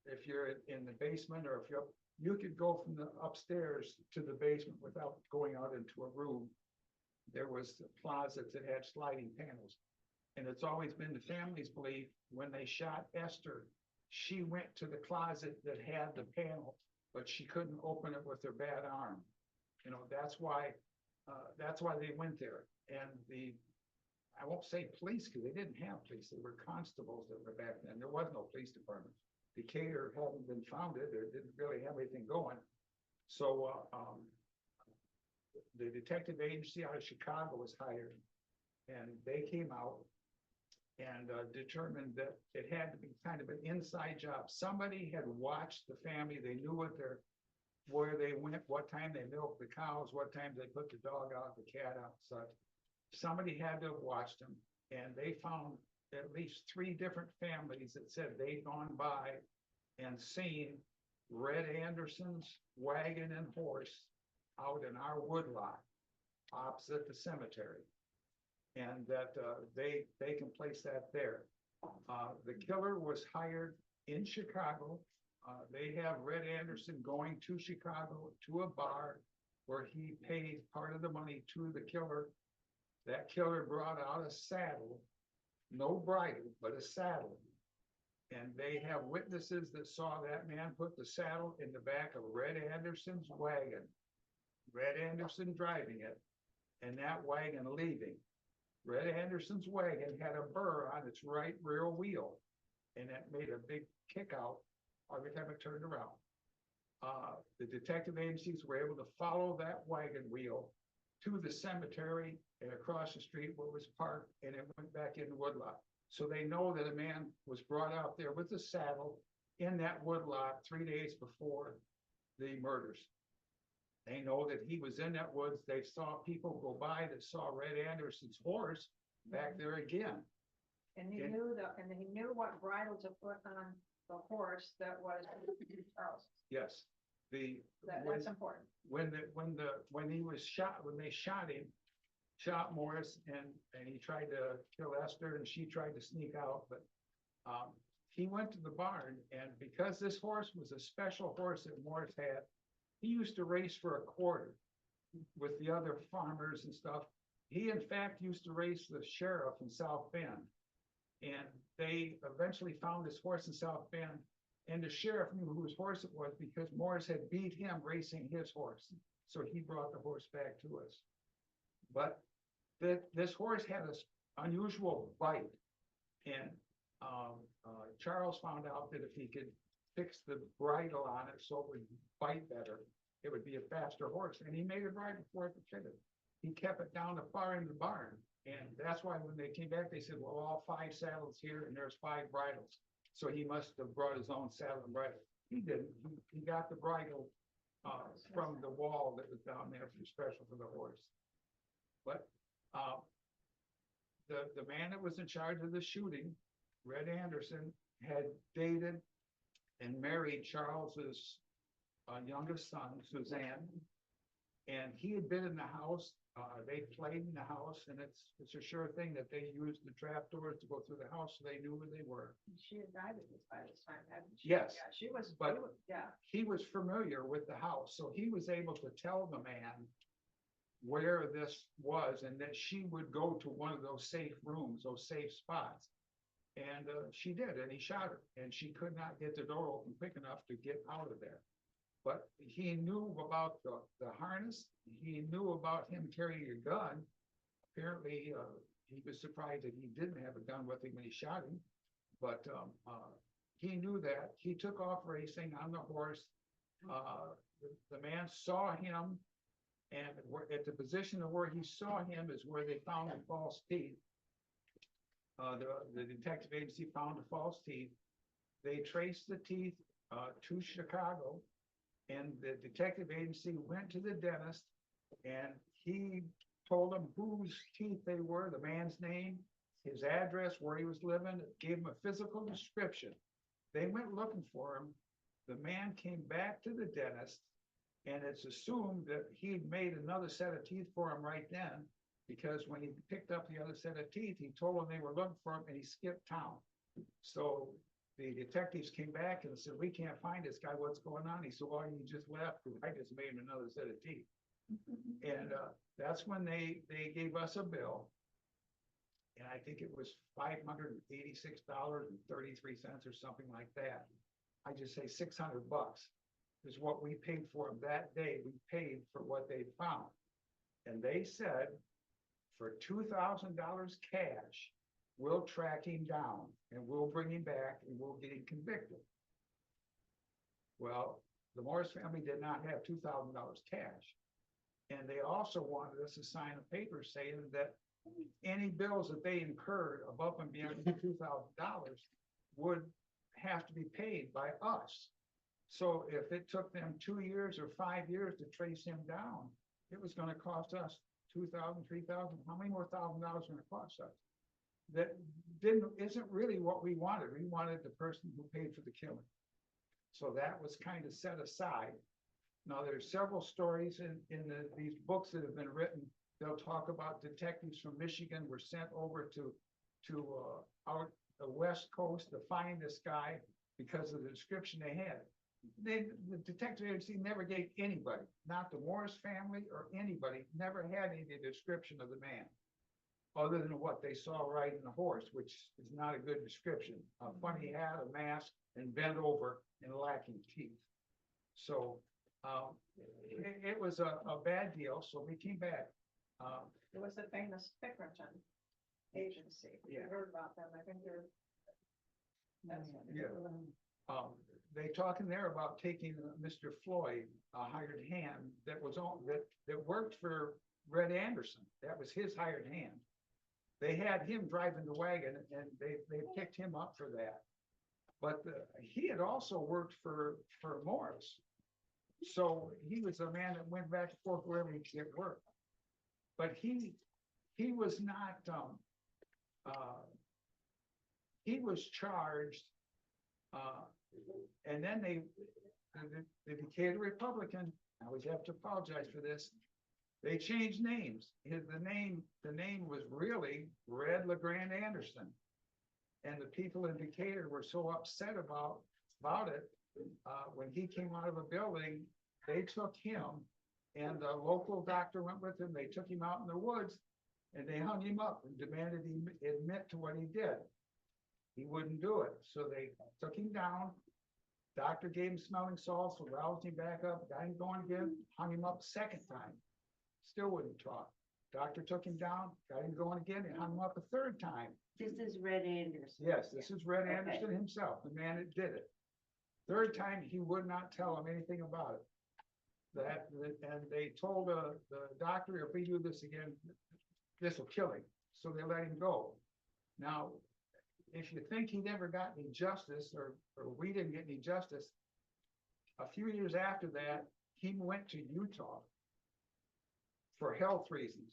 If you're in the basement or if you could go from the upstairs to the basement without going out into a room. There was closets that had sliding panels. And it's always been the family's belief when they shot Esther, she went to the closet that had the panel, but she couldn't open it with her bad arm. You know, that's why they went there. And I won't say police because they didn't have police. They were constables that were back then. There was no police department. Decatur hadn't been founded or didn't really have anything going. So the detective agency out of Chicago was hired and they came out and determined that it had to be kind of an inside job. Somebody had watched the family. They knew where they went, what time they milked the cows, what time they put the dog out, the cat out, such. Somebody had to have watched them. And they found at least 3 different families that said they'd gone by and seen Red Anderson's wagon and horse out in our woodlot opposite the cemetery. And that they can place that there. The killer was hired in Chicago. They have Red Anderson going to Chicago to a bar where he paid part of the money to the killer. That killer brought out a saddle, no bridle, but a saddle. And they have witnesses that saw that man put the saddle in the back of Red Anderson's wagon. Red Anderson driving it, and that wagon leaving. Red Anderson's wagon had a burr on its right rear wheel, and that made a big kick out every time it turned around. The detective agencies were able to follow that wagon wheel to the cemetery and across the street where it was parked, and it went back in the woodlot. So they know that a man was brought out there with a saddle in that woodlot 3 days before the murders. They know that he was in that woods. They saw people go by that saw Red Anderson's horse back there again. And he And- knew what bridle to put on the horse that was Charles. Yes, the, That's important. when he was shot, when they shot him, shot Morris, and he tried to kill Esther, and she tried to sneak out, but he went to the barn, and because this horse was a special horse that Morris had, he used to race for a quarter with the other farmers and stuff. He in fact used to race the sheriff in South Bend. And they eventually found this horse in South Bend, and the sheriff knew whose horse it was because Morris had beat him racing his horse. So he brought the horse back to us. But this horse had an unusual bite. And Charles found out that if he could fix the bridle on it so it would bite better, it would be a faster horse. And he made it right before it could fit it. He kept it down the far end of the barn. And that's why when they came back, they said, well, all 5 saddles here and there's 5 bridles. So he must have brought his own saddle and bridle. He didn't. He got the bridle from the wall that was down there for special for the horse. But the man that was in charge of the shooting, Red Anderson, had dated and married Charles's youngest son, Suzanne. And he had been in the house. They played in the house, and it's a sure thing that they used the trap doors to go through the house, so they knew where they were. She had died by this time, hadn't she? Yes. Yeah, she was, But- yeah. He was familiar with the house, so he was able to tell the man where this was, and that she would go to one of those safe rooms, those safe spots. And she did, and he shot her, and she could not get the door open quick enough to get out of there. But he knew about the harness. He knew about him carrying a gun. Apparently, he was surprised that he didn't have a gun with him when he shot him. But he knew that. He took off racing on the horse. The man saw him, and at the position of where he saw him is where they found the false teeth. The detective agency found the false teeth. They traced the teeth to Chicago. And the detective agency went to the dentist, and he told them whose teeth they were, the man's name, his address, where he was living, gave him a physical description. They went looking for him. The man came back to the dentist, and it's assumed that he'd made another set of teeth for him right then, because when he picked up the other set of teeth, he told them they were looking for him, and he skipped town. So the detectives came back and said, we can't find this guy, what's going on? He said, well, you just left, I just made him another set of teeth. And that's when they gave us a bill. And I think it was $586.33 or something like that. I just say $600 is what we paid for him that day. We paid for what they found. And they said, for $2,000 cash, we'll track him down and we'll bring him back and we'll get him convicted. Well, the Morris family did not have $2,000 cash. And they also wanted us to sign a paper saying that any bills that they incurred above and beyond the $2,000 would have to be paid by us. So if it took them 2 years or 5 years to trace him down, it was going to cost us $2,000, $3,000. How many more $1,000 going to cost us? that isn't really what we wanted. We wanted the person who paid for the killing. So that was kind of set aside. Now, there's several stories in these books that have been written. They'll talk about detectives from Michigan were sent over to out the West Coast to find this guy because of the description they had. The detective agency never gave anybody, not the Morris family or anybody, never had any description of the man, other than what they saw riding the horse, which is not a good description. A funny hat, a mask, and bent over and lacking teeth. So it was a bad deal, so we came back. It was the famous Pickerton agency. You Yeah. heard about them. I think they're. That's what they Yeah. were. They talk in there about taking Mr. Floyd, a hired hand that was on, that worked for Red Anderson. That was his hired hand. They had him driving the wagon and they picked him up for that. But he had also worked for Morris. So he was a man that went back and forth wherever he could get work. But he was not, he was charged, and then the Decatur Republican, I always have to apologize for this, they changed names. The name was really Red LeGrand Anderson. And the people in Decatur were so upset about it. When he came out of a building, they took him and the local doctor went with him. They took him out in the woods and they hung him up and demanded he admit to what he did. He wouldn't do it. So they took him down. Doctor gave him smelling salts, so roused him back up, got him going again, hung him up a second time. Still wouldn't talk. Doctor took him down, got him going again, and hung him up a third time. This is Red Anderson. Yes, this is Red Okay. Anderson himself, the man that did it. Third time, he would not tell him anything about it. And they told the doctor, if we do this again, this will kill him. So they let him go. Now, if you think he never got any justice, or we didn't get any justice, a few years after that, he went to Utah for health reasons.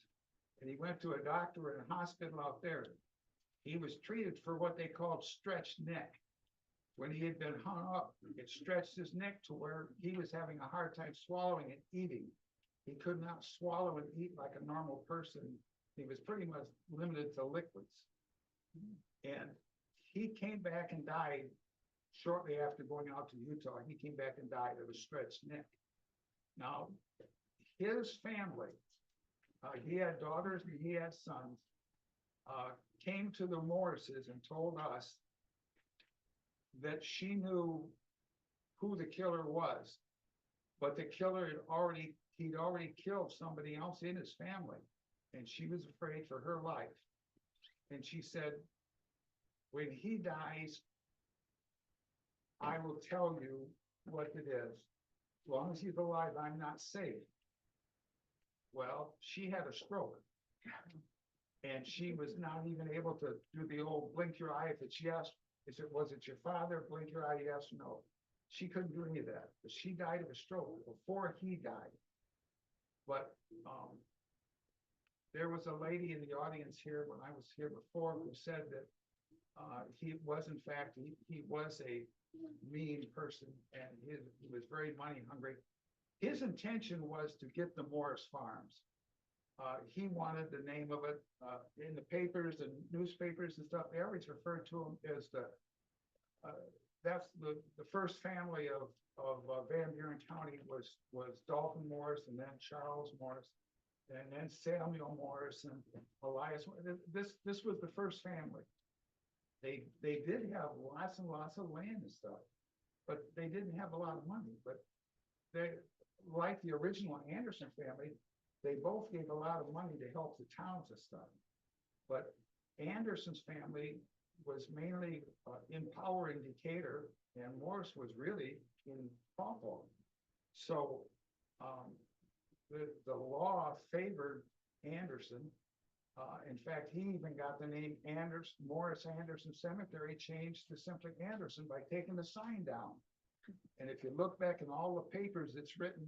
And he went to a doctor in a hospital out there. He was treated for what they called stretched neck. When he had been hung up, it stretched his neck to where he was having a hard time swallowing and eating. He could not swallow and eat like a normal person. He was pretty much limited to liquids. And he came back and died shortly after going out to Utah. He came back and died of a stretched neck. Now, his family, he had daughters and he had sons, came to the Morrises and told us that she knew who the killer was, but the killer he'd already killed somebody else in his family, and she was afraid for her life. And she said, when he dies, I will tell you what it is. As long as he's alive, I'm not safe. Well, she had a stroke. And she was not even able to do the old blink your eye. If she asked, was it your father? Blink your eye, yes or no. She couldn't do any of that. But she died of a stroke before he died. But there was a lady in the audience here when I was here before who said that he was, in fact, he was a mean person, and he was very money hungry. His intention was to get the Morris Farms. He wanted the name of it in the papers and newspapers and stuff. They always referred to him as that's the first family of Van Buren County was Dalton Morris, and then Charles Morris, and then Samuel Morris and Elias. This was the first family. They did have lots and lots of land and stuff, but they didn't have a lot of money. But they, like the original Anderson family, they both gave a lot of money to help the towns and stuff. But Anderson's family was mainly in power in Decatur, and Morris was really in Buffalo. So the law favored Anderson. In fact, he even got the name Morris Anderson Cemetery changed to simply Anderson by taking the sign down. And if you look back in all the papers that's written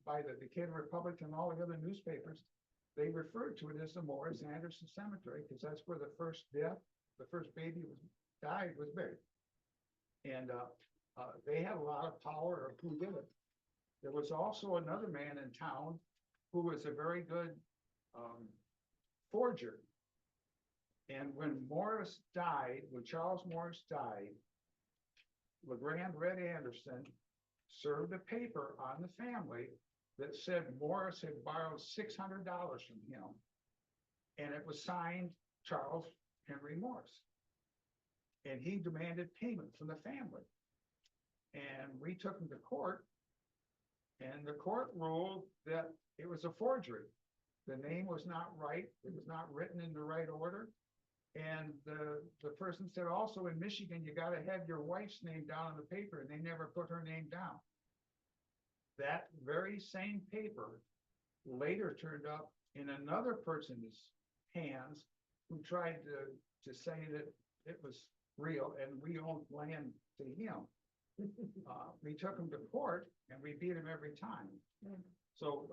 by the Decatur Republic and all the other newspapers, they referred to it as the Morris Anderson Cemetery, because that's where the first death, the first baby died, was buried. And, they had a lot of power of who did it. There was also another man in town who was a very good, forger. And when Morris died, when Charles Morris died, LeGrand Red Anderson served a paper on the family that said Morris had borrowed $600 from him. And it was signed Charles Henry Morris. And he demanded payment from the family. And we took him to court. And the court ruled that it was a forgery. The name was not right. It was not written in the right order. And the person said, also in Michigan, you gotta have your wife's name down on the paper, and they never put her name down. That very same paper later turned up in another person's hands who tried to say that it was real and we owned land to him. We took him to court and we beat him every time. So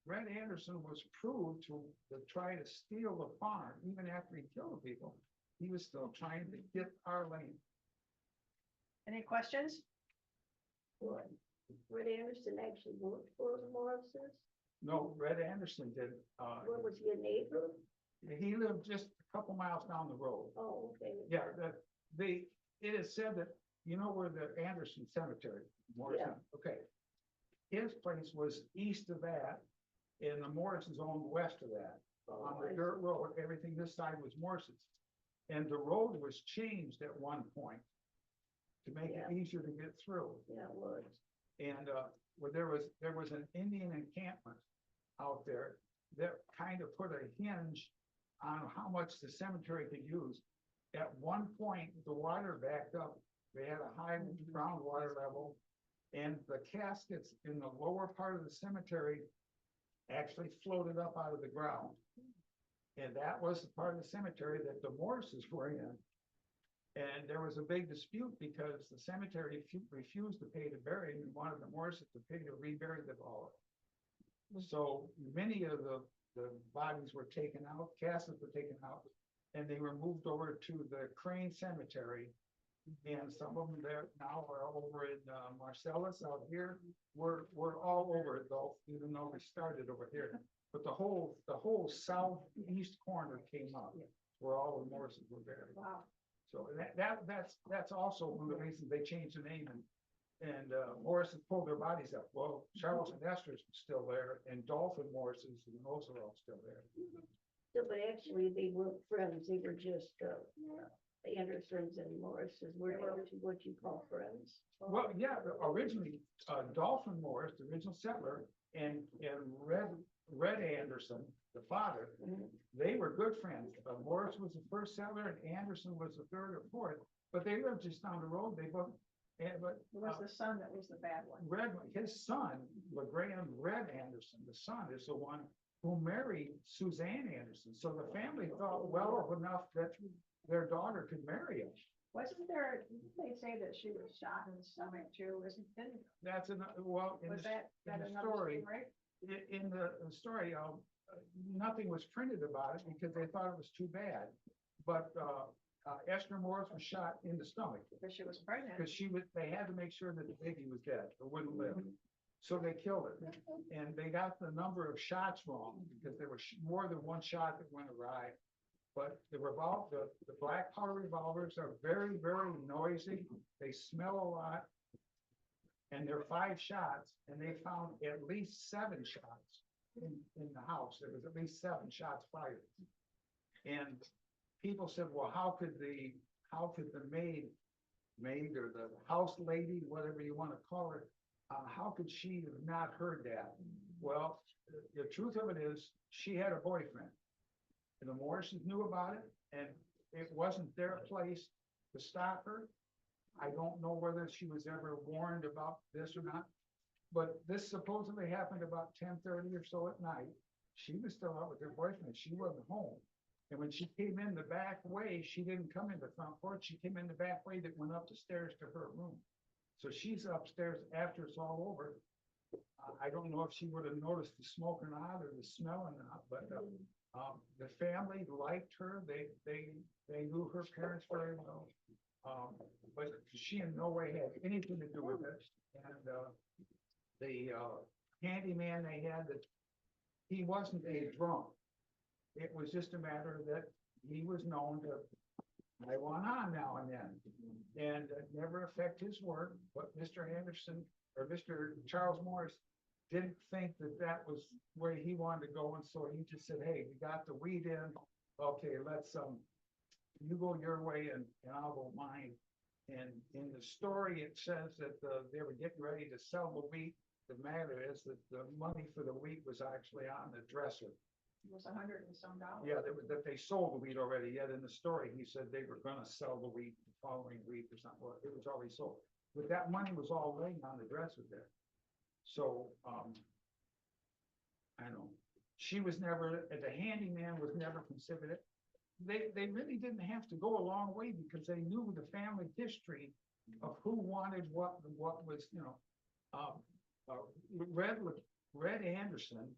Red Anderson was proved to try to steal the farm. Even after he killed people, he was still trying to get our land. Any questions? Red Anderson actually worked for the Morrises? No, Red Anderson did. What, was he a neighbor? He lived just a couple miles down the road. Oh, okay. Yeah, it is said that, you know where the Anderson Cemetery, Morrison, okay. His place was east of that, and the Morrisons owned west of that. On the dirt road, everything this side was Morrison's. And the road was changed at one point to make it easier to get through. Yeah, it was. And where there was an Indian encampment out there that kind of put a hinge on how much the cemetery could use. At one point, the water backed up. They had a high groundwater level, and the caskets in the lower part of the cemetery actually floated up out of the ground. And that was the part of the cemetery that the Morrises were in. And there was a big dispute because the cemetery refused to pay to bury him and wanted the Morrises to pay to rebury them all. So many of the bodies were taken out, caskets were taken out, and they were moved over to the Crane Cemetery. And some of them there now are over in Marcellus out here. We're all over it though, even though we started over here. But the whole southeast corner came up where all the Morrises were buried. Wow. So that's also one of the reasons they changed the name, and Morrison pulled their bodies up. Well, Charles and Esther's still there, and Dolphin Morris's, and those are all still there. So, but actually, they weren't friends. They were just Andersons and Morrises were actually what you call friends. Well, yeah, originally Dolphin Morris, the original settler, and Red Anderson, the father, they were good friends. Morris was the first settler, and Anderson was the third or fourth. But they lived just down the road. They both. But It was the son that was the bad one. his son, LeGrand Red Anderson, the son, is the one who married Suzanne Anderson. So the family thought well of enough that their daughter could marry him. Wasn't there, didn't they say that she was shot in the stomach too? Didn't, That's another, well, in was the, that in the another story, story? in the story, nothing was printed about it because they thought it was too bad. But Esther Morris was shot in the stomach Because she was pregnant. because they had to make sure that the baby was dead or wouldn't live. So they killed her, and they got the number of shots wrong because there was more than one shot that went awry. But the black powder revolvers are very, very noisy. They smell a lot. And they're 5 shots, and they found at least 7 shots in the house. There was at least 7 shots fired. And people said, well, how could the maid or the house lady, whatever you want to call her, how could she have not heard that? Well, the truth of it is she had a boyfriend. And the Morrisons knew about it, and it wasn't their place to stop her. I don't know whether she was ever warned about this or not, but this supposedly happened about 10:30 or so at night. She was still out with her boyfriend. She wasn't home. And when she came in the back way, she didn't come in the front porch. She came in the back way that went up the stairs to her room. So she's upstairs after it's all over. I don't know if she would have noticed the smoke or not, or the smell or not, but, the family liked her. They knew her parents very well. But she in no way had anything to do with it. And, the handyman they had, that he wasn't a drunk. It was just a matter that he was known to I went on now and then, and it never affect his work, but Mr. Anderson, or Mr. Charles Morris, didn't think that that was where he wanted to go, and so he just said, hey, we got the wheat in, okay, let's, you go your way and I'll go mine. And in the story, it says that, they were getting ready to sell the wheat. The matter is that the money for the wheat was actually on the dresser. It was $100 and some dollars. Yeah, that they sold the wheat already, yet in the story, he said they were gonna sell the wheat the following week or something, well, it was already sold. But that money was all laying on the dresser there. So, I don't know, she was never, the handyman was never considered it. They really didn't have to go a long way because they knew the family history of who wanted what was, Red Anderson,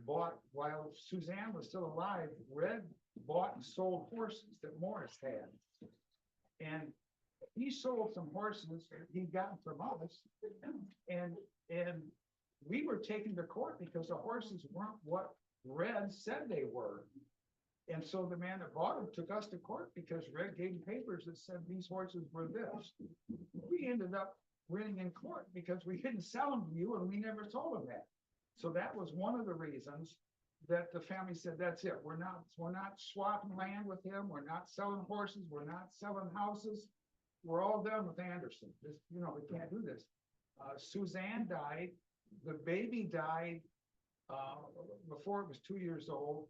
bought, while Suzanne was still alive, Red bought and sold horses that Morris had. And he sold some horses he'd gotten from us, and we were taken to court because the horses weren't what Red said they were. And so the man that bought them took us to court because Red gave him papers that said these horses were this. We ended up winning in court because we didn't sell them to you and we never told them that. So that was one of the reasons that the family said, that's it. We're not swapping land with him. We're not selling horses. We're not selling houses. We're all done with Anderson. This, we can't do this. Suzanne died. The baby died before it was 2 years old.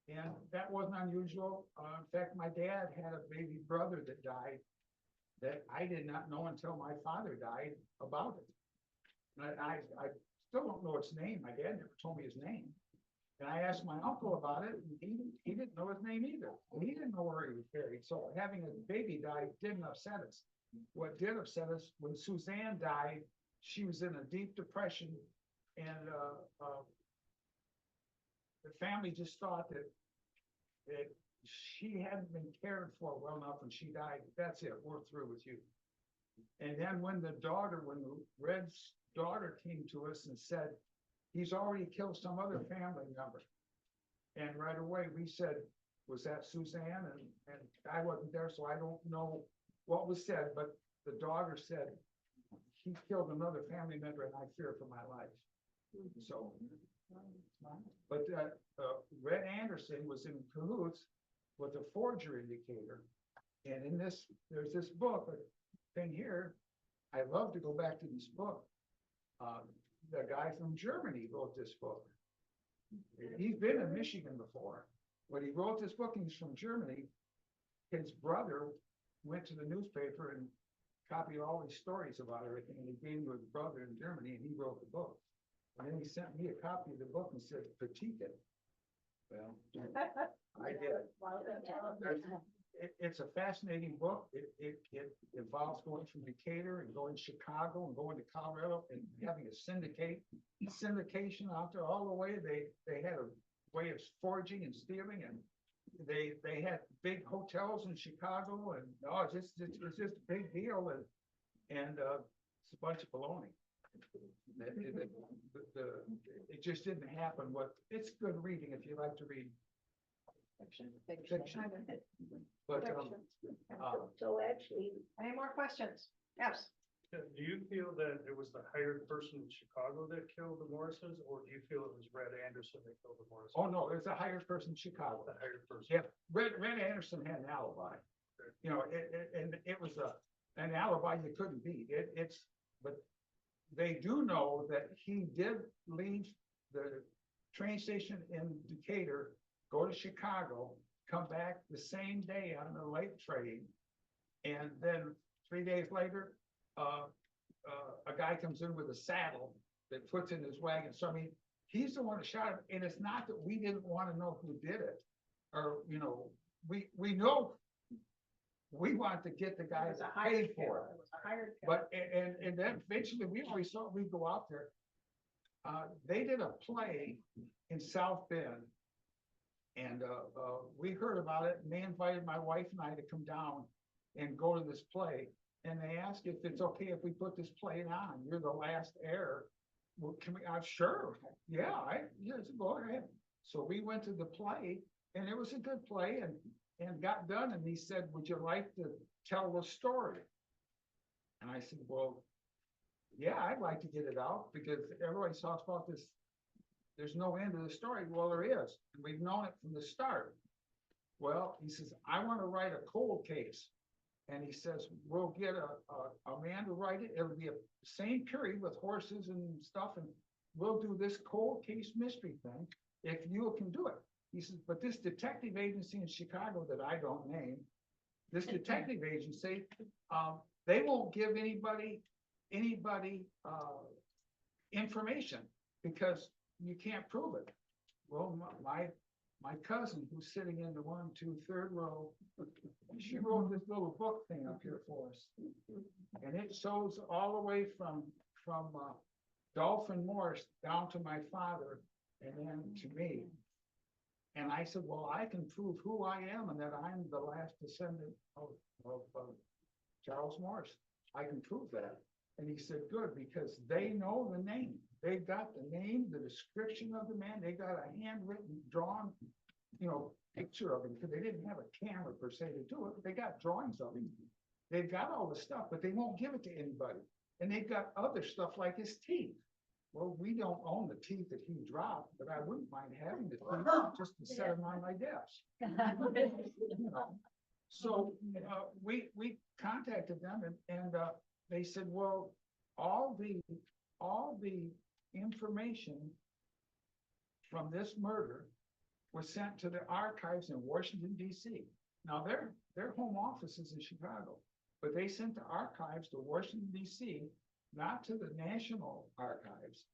And that wasn't unusual. In fact, my dad had a baby brother that died that I did not know until my father died about it. And I still don't know its name. My dad never told me his name. And I asked my uncle about it, and he didn't know his name either. And he didn't know where he was buried. So having a baby die didn't upset us. What did upset us, when Suzanne died, she was in a deep depression, and the family just thought that she hadn't been cared for well enough when she died. That's it, we're through with you. And then when Red's daughter came to us and said, he's already killed some other family member. And right away we said, was that Suzanne? And I wasn't there, so I don't know what was said, but the daughter said, he killed another family member and I fear for my life. So, but Red Anderson was in cahoots with a forger indicator. And in this, there's this book, thing here, I love to go back to this book. The guy from Germany wrote this book. He's been in Michigan before. When he wrote this book, he's from Germany. His brother went to the newspaper and copied all these stories about everything, and he gave him to his brother in Germany, and he wrote the book. And then he sent me a copy of the book and said, critique it. Well, I did. It's a fascinating book. It involves going from Decatur and going to Chicago and going to Colorado and having a syndication out there all the way. They had a way of forging and stealing, and they had big hotels in Chicago, and it's just a big deal, and it's a bunch of baloney. It just didn't happen. It's good reading if you like to read fiction. But So actually, Any more questions? Yes. Do you feel that it was the hired person in Chicago that killed the Morrises, or do you feel it was Red Anderson that killed the Morrises? oh no, there's a hired person in Chicago. The hired person. Yeah, Red Anderson had an alibi. And it was an alibi you couldn't beat. But they do know that he did leave the train station in Decatur, go to Chicago, come back the same day on the late train, and then 3 days later, a guy comes in with a saddle that puts in his wagon. So I mean, he's the one that shot him, and it's not that we didn't want to know who did it, or we know we want to get the guy It was a that hired paid for killer. it. It was a hired killer. But and then eventually we always thought we'd go out there. they did a play in South Bend. And, we heard about it, and they invited my wife and I to come down and go to this play. And they asked if it's okay if we put this play on, you're the last heir. Well, can we, sure, yeah, yes, go ahead. So we went to the play, and it was a good play, and got done, and he said, would you like to tell the story? And I said, well, yeah, I'd like to get it out, because everybody talks about this, there's no end to the story. Well, there is, and we've known it from the start. Well, he says, I want to write a cold case. And he says, we'll get a man to write it. It'll be a same period with horses and stuff, and we'll do this cold case mystery thing if you can do it. He says, but this detective agency in Chicago that I don't name, this detective agency, they won't give anybody information because you can't prove it. Well, my cousin, who's sitting in the 1, 2, 3rd row, she wrote this little book thing up here for us. And it shows all the way from Dolphin Morris down to my father and then to me. And I said, well, I can prove who I am and that I'm the last descendant of Charles Morris. I can prove that. And he said, good, because they know the name. They got the name, the description of the man. They got a handwritten, drawn, picture of him, because they didn't have a camera per se to do it, but they got drawings of him. They've got all the stuff, but they won't give it to anybody. And they've got other stuff like his teeth. Well, we don't own the teeth that he dropped, but I wouldn't mind having the teeth just to set them on my desk. So we contacted them, and they said, well, all the information from this murder was sent to the archives in Washington, D.C. Now their home office is in Chicago, but they sent the archives to Washington, D.C., not to the National Archives,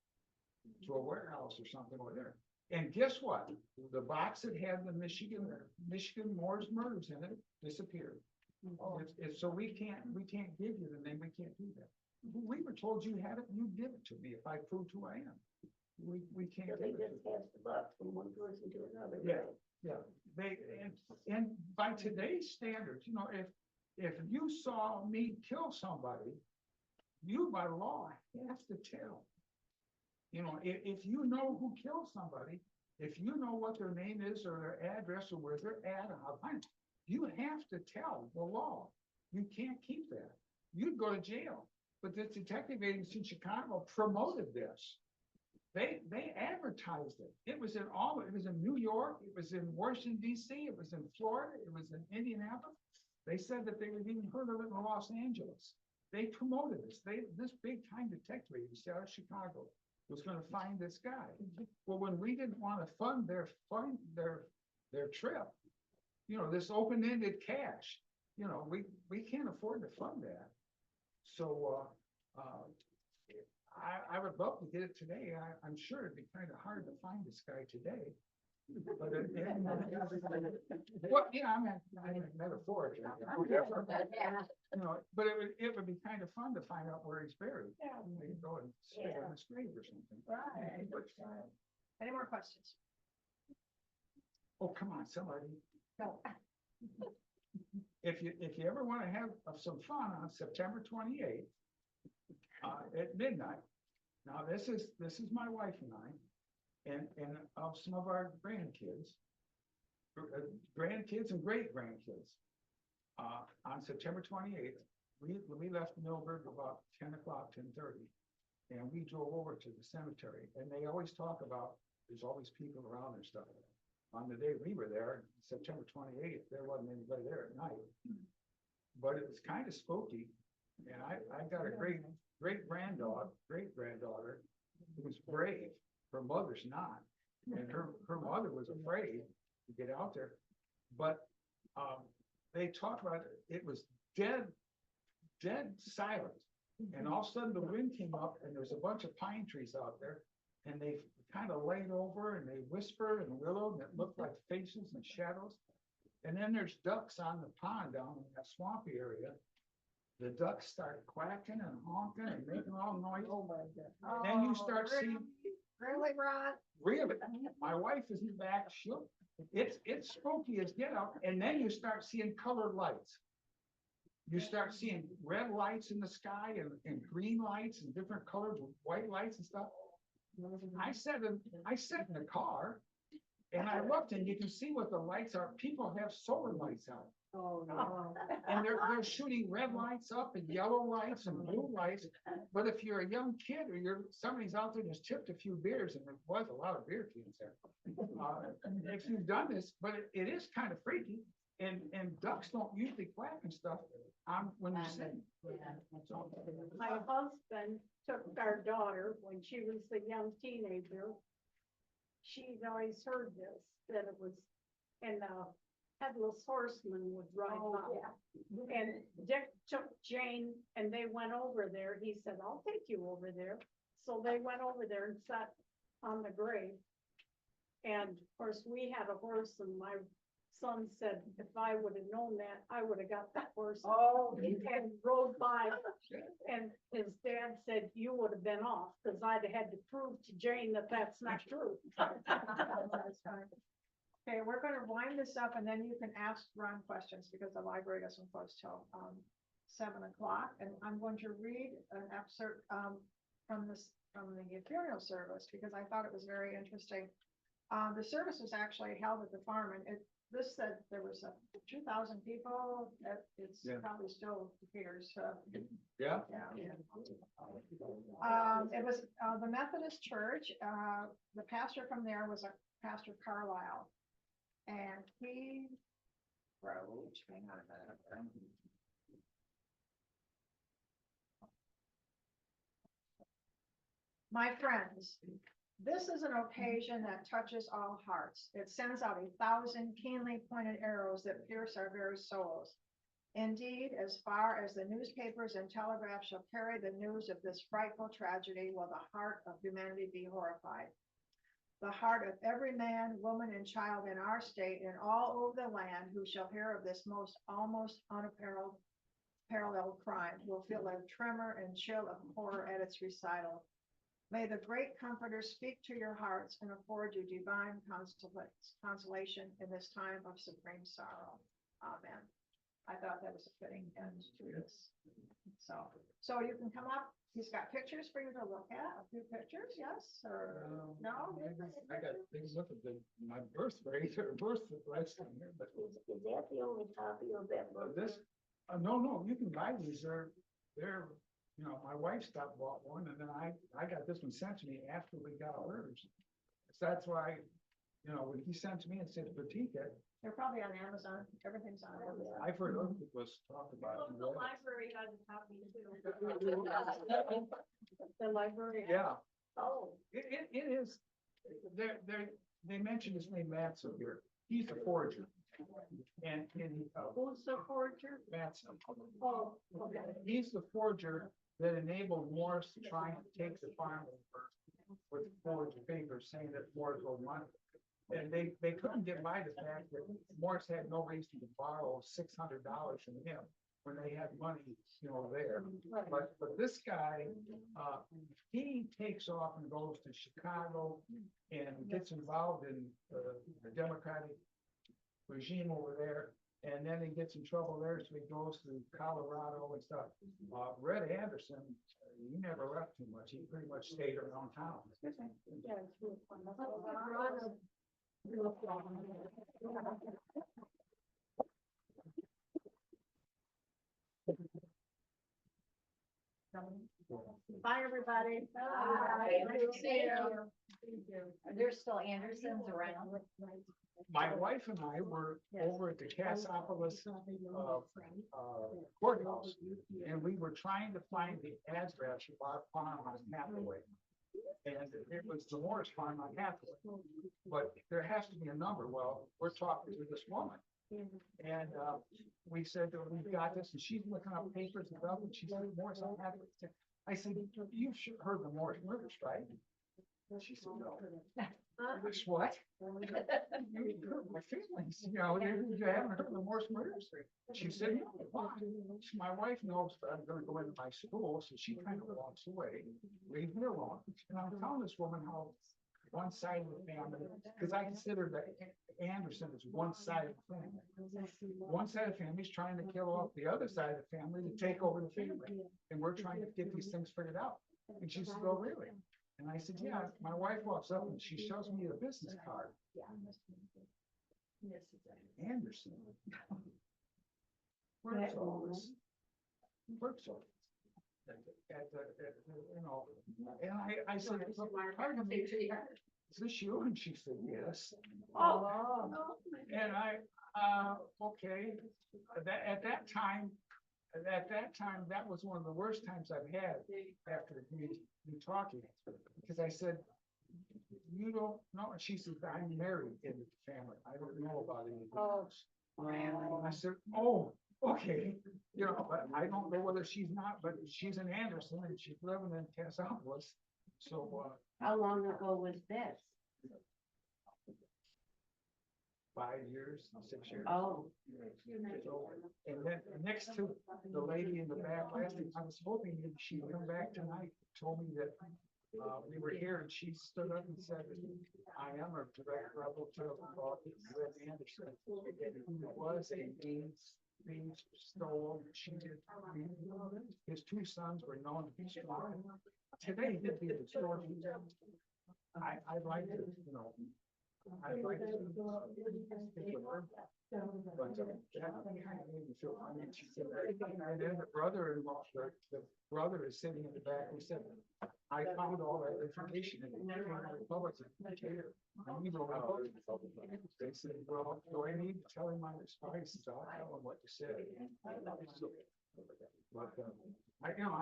to a warehouse or something over there. And guess what? The box that had the Michigan Moore's murders in it disappeared. So we can't give you the name. We can't do that. We were told you had it. You give it to me if I proved who I am. We can't. So give they it to just you. pass the buck from one person to another. Yeah. right? Yeah, and by today's standards, if you saw me kill somebody, you by law have to tell. If you know who killed somebody, if you know what their name is or their address or where they're at, you have to tell the law. You can't keep that. You'd go to jail. But this detective agency in Chicago promoted this. They advertised it. It was in New York, it was in Washington, D.C., it was in Florida, it was in Indianapolis. They said that they had even heard of it in Los Angeles. They promoted this. This big time detective agency out of Chicago was going to find this guy. Well, when we didn't want to fund their trip, this open-ended cash, we can't afford to fund that. So I would love to get it today. I'm sure it'd be kind of hard to find this guy today. But well, I mean metaphorically. But it would be kind of fun to find out where he's buried. Yeah. Maybe go and spit on his grave or something. Right. Any more questions? Oh, come on, somebody. No. If you ever want to have some fun on September 28th, at midnight. Now, this is my wife and I, and of some of our grandkids and great grandkids. On September 28th, we left Millburg about 10 o'clock, 10:30, and we drove over to the cemetery. And they always talk about there's always people around and stuff. On the day we were there, September 28th, there wasn't anybody there at night, but it was kind of spooky. And I got a great granddaughter who was brave. Her mother's not, and her mother was afraid to get out there. But they talked about it was dead silent, and all of a sudden the wind came up, and there's a bunch of pine trees out there, and they kind of laid over and they whispered and willowed, and it looked like faces and shadows. And then there's ducks on the pond down in that swampy area. the ducks start quacking and honking and making all noise. Oh, my God. Then you Oh, start really? seeing, Really, Ron? really, my wife is in the back, it's spooky as get out, and then you start seeing colored lights. You start seeing red lights in the sky and green lights and different colors with white lights and stuff. I sat in the car and I looked and you can see what the lights are. People have solar lights out. Oh, no. And they're shooting red lights up and yellow lights and blue lights. But if you're a young kid or somebody's out there just tipped a few beers, and there was a lot of beer cans there. If you've done this, but it is kind of freaky, and ducks don't usually quack and stuff, when you sing. So, My husband took our daughter when she was a young teenager. She'd always heard this, that it was, and headless horseman would ride by. And Dick took Jane and they went over there. He said, I'll take you over there. So they went over there and sat on the grave. And of course, we had a horse and my son said, if I would have known that, I would have got that horse. Oh, And rode by, and his dad said, you would have been off, because I'd have had to prove to Jane that that's not true. that's fine. Okay, we're gonna wind this up and then you can ask Ron questions because the library doesn't close till 7 o'clock. And I'm going to read an excerpt from the funeral service because I thought it was very interesting. The service was actually held at the farm and this said there was 2,000 people. It's Yeah. probably still appears. yeah, Yeah. It was the Methodist Church. The pastor from there was a Pastor Carlisle. And he wrote, hang on a minute. My friends, this is an occasion that touches all hearts. It sends out 1,000 keenly pointed arrows that pierce our very souls. Indeed, as far as the newspapers and telegraphs shall carry the news of this frightful tragedy, will the heart of humanity be horrified. The heart of every man, woman, and child in our state and all over the land who shall hear of this almost unparalleled crime will feel a tremor and chill of horror at its recital. May the great Comforter speak to your hearts and afford you divine consolation in this time of supreme sorrow. Amen. I thought that was a fitting end to this. So you can come up. He's got pictures for you to look at. A few pictures, yes, or no? I got things look at my birth rate or birth lifetime here, but Is that the only copy of that book? this, no, you can buy these. They're, my wife stopped bought one, and then I got this one sent to me after we got hers. So that's why, when he sent to me and said critique it, They're probably on Amazon. Everything's on Amazon. I've heard other people talk about it. library has a copy too. The library? Yeah, Oh, it is, they mentioned his name Matson here. He's a forger. And who's the forger? Matson, Oh, okay. he's the forger that enabled Morris to try and take the farm over with forged papers saying that Morris owed money. And they couldn't get by the fact that Morris had no reason to borrow $600 from him when they had money, there. But this guy, he takes off and goes to Chicago and gets involved in the Democratic regime over there. And then he gets in trouble there, so he goes to Colorado and stuff. Red Anderson, he never left too much. He pretty much stayed around town. Yeah, it's really fun. Bye, everybody. Bye. Nice to see you. Are there still Andersons around? My wife and I were over at the Cassopolis courthouse, and we were trying to find the address of our farm on Hathaway. And it was the Morris farm on Hathaway, but there has to be a number. Well, we're talking to this woman. And we said, we've got this, and she's looking up papers and stuff, and she said, Morris on Hathaway. I said, you've heard the Morris murders, right? She said, no. This what? My feelings, you know, you haven't heard of the Morris murders? She said, no, why? My wife knows that I'm gonna go into my school, so she kind of walks away, leave me alone. And I'm telling this woman how one side of the family, because I consider that Anderson is one side of the family. One side of the family is trying to kill off the other side of the family to take over the family. And we're trying to get these things figured out. And she said, oh, really? And I said, yeah. My wife walks up and she shows me a business card. Anderson. Works office. Works office. You know, and I said, pardon me, is this you? And she said, yes. Oh. And okay, at that time, that was one of the worst times I've had after you talking, because I said, you don't know, and she said, I'm married in the family, I don't know about anything else. And I said, oh, okay, you know, but I don't know whether she's not, but she's an Anderson and she's living in Cassopolis, so, How long ago was this? 5 years, 6 years. Oh. So, and then next to the lady in the back last week, I was hoping that she'd come back tonight, told me that we were here, and she stood up and said, I am a direct relative of Red Anderson. And who was a being stolen, cheated. His 2 sons were known to be strong. Today, he'd be the story. I'd like to, you know, I'd like to. But that kind of made me feel funny. She said, and then the brother-in-law, the brother is sitting in the back, he said, I found all that information in the Republican. And he wrote out, they said, well, do I need to tell him my spices? I'll tell him what to say. But, you know,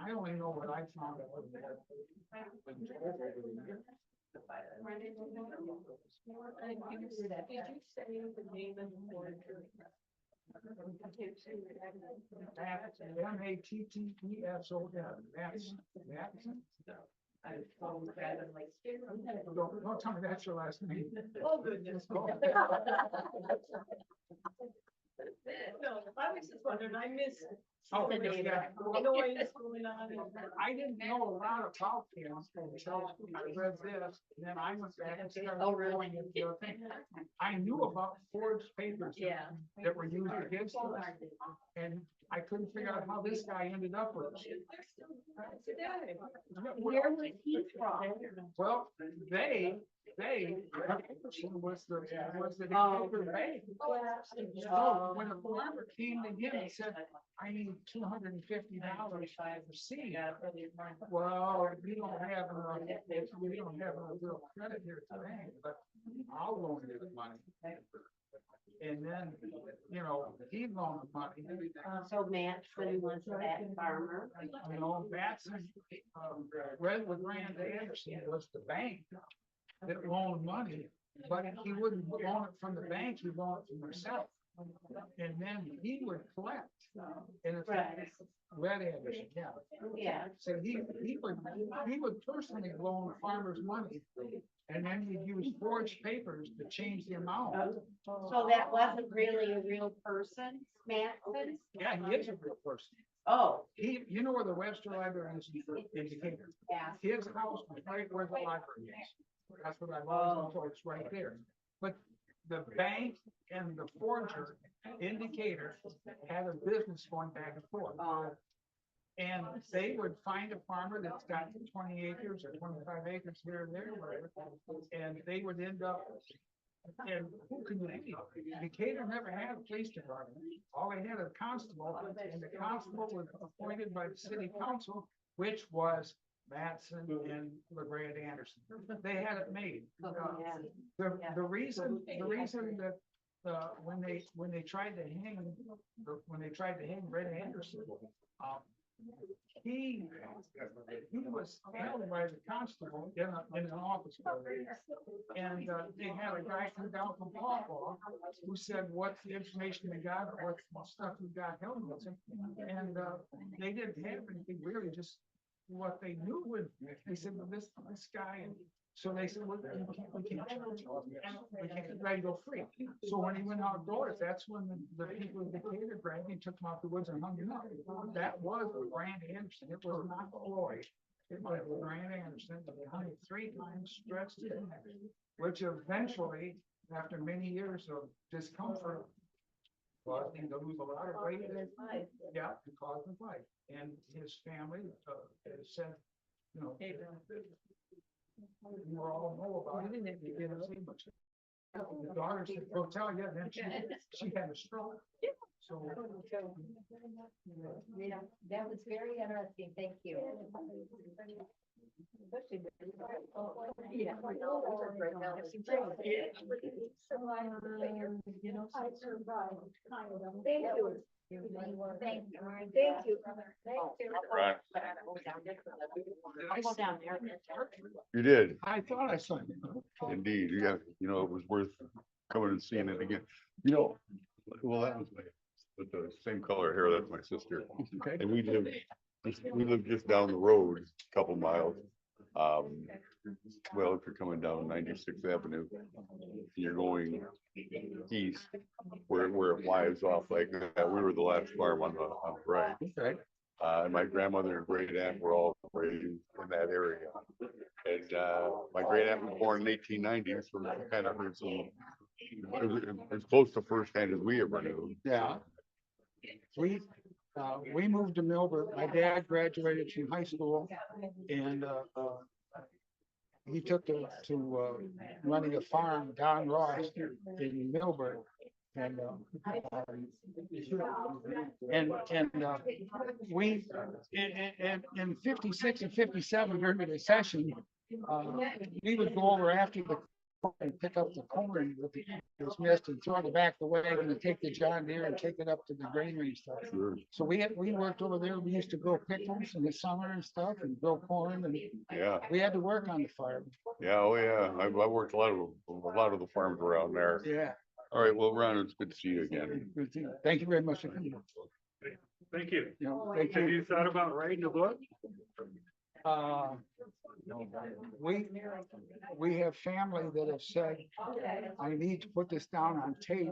I only know what I found out. Did you say the name of the forger? Matson. Don't tell me that's your last name. Oh, goodness. No, I was just wondering, I missed. Oh, the yeah. noise going on. I didn't know a lot about him until I read this, and then I went back and started going into the thing. I knew about forged papers that were used against us, and I couldn't figure out how this guy ended up with it. Where was he from? Well, they was the Decatur Bank. So when a farmer came to him and said, I need $250 for seed. Well, we don't have enough real credit here today, but I'll loan you the money. And then, you know, he loaned the money. So Matson was that farmer? You know, Matson, Redwood Grand Anderson was the bank that loaned money, but he wouldn't loan it from the bank, he loaned it from himself. And then he would collect. And it's Red Anderson, Yeah. So he would personally loan farmers money, and then he'd use forged papers to change the amount. So that wasn't really a real person, Matson? Yeah, he is a real person. Oh. You know where the Webster Library is in Decatur? Yeah. His house was right where the library is. That's what I've always been told, it's right there. But the bank and the forger indicator had a business going back and forth. And they would find a farmer that's got 20 acres or 25 acres here and there, whatever, and they would end up, and who can name it? Decatur never had a police department. All they had a constable, and the constable was appointed by the city council, which was Matson and LeGrand Anderson. They had it made. The reason that when they tried to hang Red Anderson, he was held by the constable in an office building, and they had a guy come down from Paul who said, "What's the information we got? What stuff we got held with him?" And they didn't have anything really, just what they knew. They said, "Well, this guy So they said, well, we can't charge you. We can't let you go free. So when he went outdoors, that's when the people in Decatur grabbed him, took him out the woods and hung him up. That was Grant Anderson. It was not Floyd. It was Grant Anderson. They hung him 3 times, stretched his neck, which eventually, after many years of discomfort, caused him to lose a lot of weight. Yeah, it caused him life. And his family said, you know, you all know about it. You didn't see much. The daughter said, "Go tell you," then she had a stroke. So. Yeah, that was very interesting, thank you. I survived, kind of. Thank you. Thank you. Thank you. I'll go down there. You did, I thought I saw you. indeed. You got, you know, it was worth coming and seeing it again. You know, well, that was with the same color hair, that's my sister. Okay. And we live just down the road, a couple miles. Well, if you're coming down 96th Avenue, and you're going east, where it winds off like that, we were the last farm on the right. Okay. And my grandmother and great aunt were all raised in that area. And my great aunt was born in 1890, so she kind of heard some, it was as close to firsthand as we ever knew. Yeah. We moved to Milburn. My dad graduated from high school and he took to running a farm, Don Ross in Milburn. And we, in 56 and 57 during the recession, we would go over after the and pick up the corn with the was missed and throw it back the wagon and take the John Deere and take it up to the granary and stuff. Sure. So we worked over there. We used to grow pickles in the summer and stuff and grow corn and Yeah, we had to work on the farm. yeah, oh yeah. I worked a lot of the farms around there. Yeah. All right, well, Ron, it's good to see you again. Good thing. Thank you very much. You Thank you. know, thank Have you. you thought about writing a book? We have family that have said, I need to put this down on tape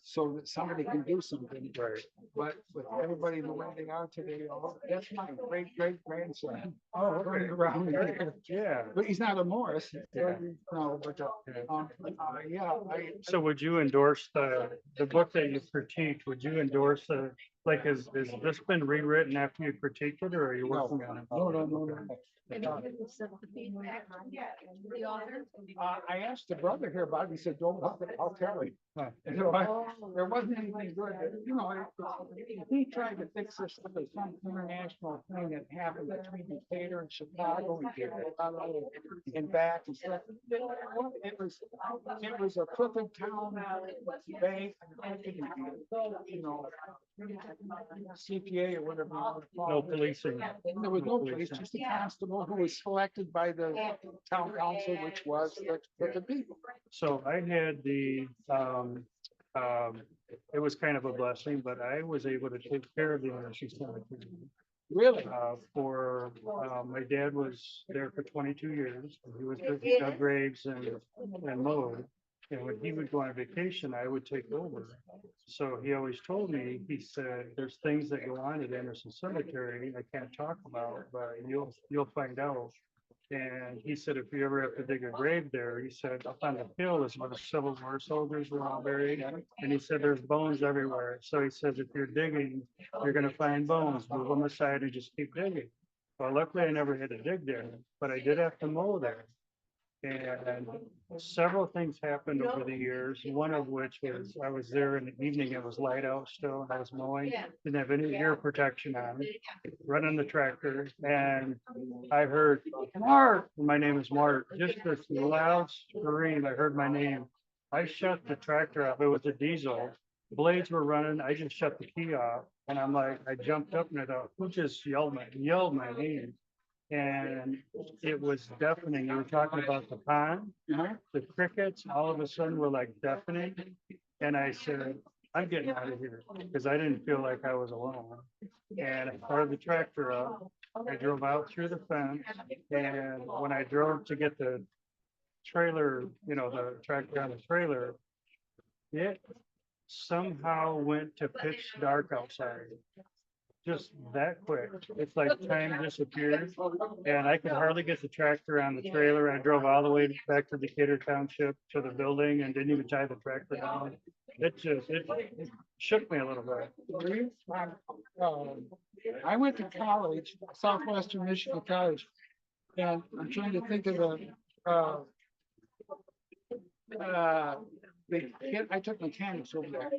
so that somebody can do something. Right. But with everybody the way they are today, that's my great grandson. Oh, Running around here. Yeah. But he's not a Morris. No, but, yeah, So would you endorse the book that you critiqued? Would you endorse like, is this been rewritten after you critiqued it or are you working on it? no. I asked the brother here about it. He said, don't, I'll tell him. You know, there wasn't anything good. You know, he tried to fix this with some international thing that happened between Decatur and Chicago and back and stuff. It was a crooked town bank, you know, CPA or whatever. you wanna call No it. policing. There was no police, just a constable who was selected by the town council, which was the people. So I had it was kind of a blessing, but I was able to take care of the Energy Cemetery. Really? My dad was there for 22 years. He was dug graves and mowed. And when he would go on vacation, I would take over. So he always told me, he said, there's things that go on at Anderson Cemetery I can't talk about, but you'll find out. And he said, if you ever have to dig a grave there, he said, up on the hill is where the Civil War soldiers were all buried. And he said, there's bones everywhere. So he says, if you're digging, you're gonna find bones, move them aside and just keep digging. Well, luckily I never had to dig there, but I did have to mow there. And several things happened over the years, one of which was I was there in the evening, it was light out still, and I was mowing, didn't have any ear protection on, running the tractor, and I heard, Mark, my name is Mark, just this loud scream, I heard my name. I shut the tractor off, it was a diesel, blades were running, I just shut the key off, and I'm like, I jumped up and I thought, who just yelled my name? And it was deafening. You were talking about the pond, the crickets, all of a sudden were like deafening. And I said, I'm getting out of here because I didn't feel like I was alone. And I started the tractor up. I drove out through the fence. And when I drove to get the trailer, the tractor on the trailer, it somehow went to pitch dark outside. Just that quick. It's like time disappeared and I could hardly get the tractor on the trailer. I drove all the way back to Decatur Township to the building and didn't even tie the tractor down. It shook me a little bit. I went to college, Southwestern Michigan College, and I'm trying to think of the kid, I took mechanics over there,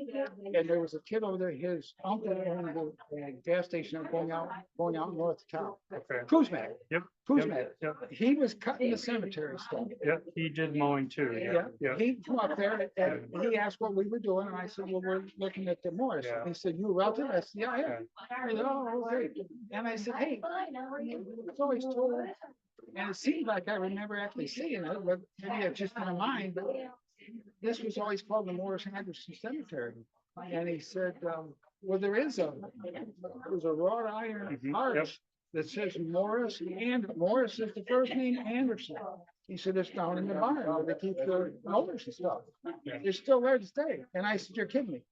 and there was a kid over there, his uncle owned a gas station going out north of town. Okay. Kuzmak. Yep. Kuzmak. Yep. He was cutting the cemetery stuff. Yep. He did mowing too. Yeah, Yeah. he come up there and he asked what we were doing, and I said, well, we're looking at the Morris. Yeah. He said, you relative? I said, yeah, I am. I said, oh, okay. And I said, hey, it's always told, and it seemed like I remember actually seeing it, but maybe it's just in my mind, but this was always called the Morris Anderson Cemetery. And he said, well, there's a wrought iron Mhm, arch that says Morris, and Morris is the first name, Anderson. He said, it's down in the barn where they keep the motors and stuff. It's still there to stay. And I said, you're kidding me.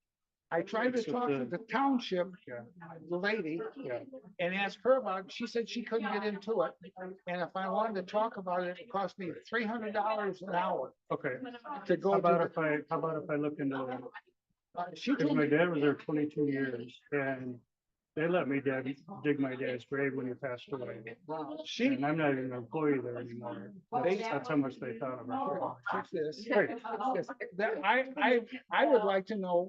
I tried to talk to the township, the lady, and ask her about it. She said she couldn't get into it. And if I wanted to talk about it, it cost me $300 an hour Okay. to go How to about if I look into that? she Because told my me, dad was there 22 years and they let me dig my dad's grave when he passed away. she, And I'm not even an employee there anymore. That's how much they thought about it. fix this. Great. Yes, that I would like to know,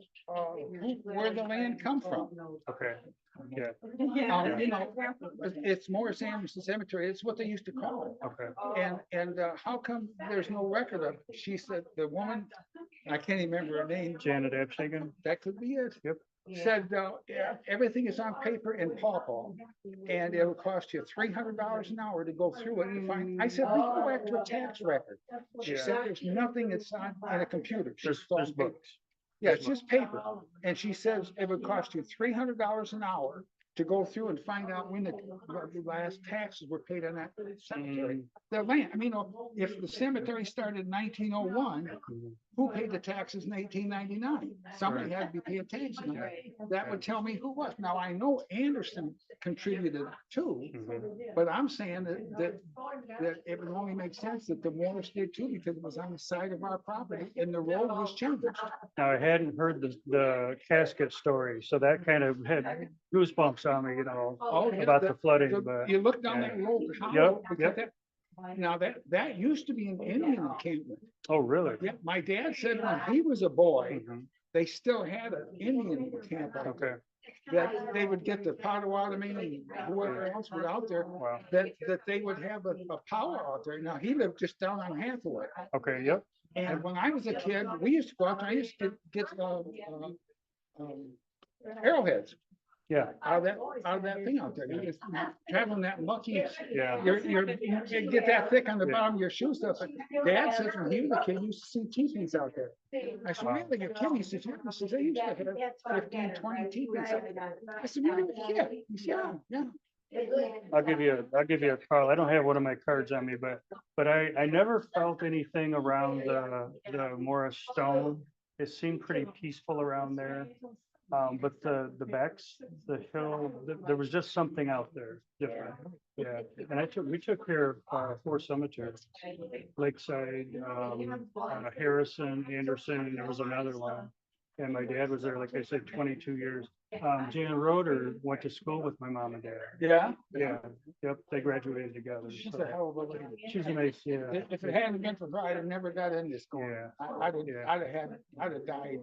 where the land come from. Okay. Yeah. You know, it's Morris Anderson Cemetery. It's what they used to call it. Okay. And how come there's no record of it? She said, the woman, I can't even remember her name. Janet Abshagen. That could be it. Yep. Said, yeah, everything is on paper and pawpaw, and it will cost you $300 an hour to go through it and find. I said, we go back to a tax record. She Yeah. said, there's nothing that's on in a computer. There's It's all paper. books. Yeah, it's just paper. And she says it would cost you $300 an hour to go through and find out when the last taxes were paid on that cemetery. The land, I mean, if the cemetery started in 1901, who paid the taxes in 1899? Somebody had to be paying taxes on that. That would tell me who was. Now, I know Anderson contributed too, but I'm saying that it would only make sense that the Morris did too, because it was on the side of our property and the road was changed. Now, I hadn't heard the casket story, so that kind of had goosebumps on me, Oh, yeah, about the flooding, but You look down yeah. that road. Yep, hollow, yep. Now, that used to be an Indian encampment. oh, really? Yeah, my dad said when he was a boy, Mhm. they still had an Indian camp out Okay. there. That they would get the Potawatomi and whoever else was out there, Wow. that they would have a power out there. Now, he lived just down on Hathaway. Okay. Yep. And when I was a kid, we used to go out there, I used to get arrowheads Yeah. out of that thing out there. You just traveling that mucky. Yeah. You get that thick on the bottom of your shoe stuff. But Dad says when he was a kid, he used to see teepees out there. I said, really, a kid? He says, yeah. He says, they used to have 15, 20 teepees out there. I said, really, a kid? He said, yeah. I'll give you a call. I don't have one of my cards on me, but I never felt anything around the Morris Stone. It seemed pretty peaceful around there. But the backs, the hill, there was just something out there different. Yeah. And we took care of 4 cemeteries, Lakeside, Harrison, Anderson, and there was another one. And my dad was there, like I said, 22 years. Jan Roeder went to school with my mom and dad. Yeah. Yeah, yep, they graduated together. She's so. a hell of a lady. She's nice, yeah. If it hadn't been for her, I'd have never got in this school. Yeah. I'd have died.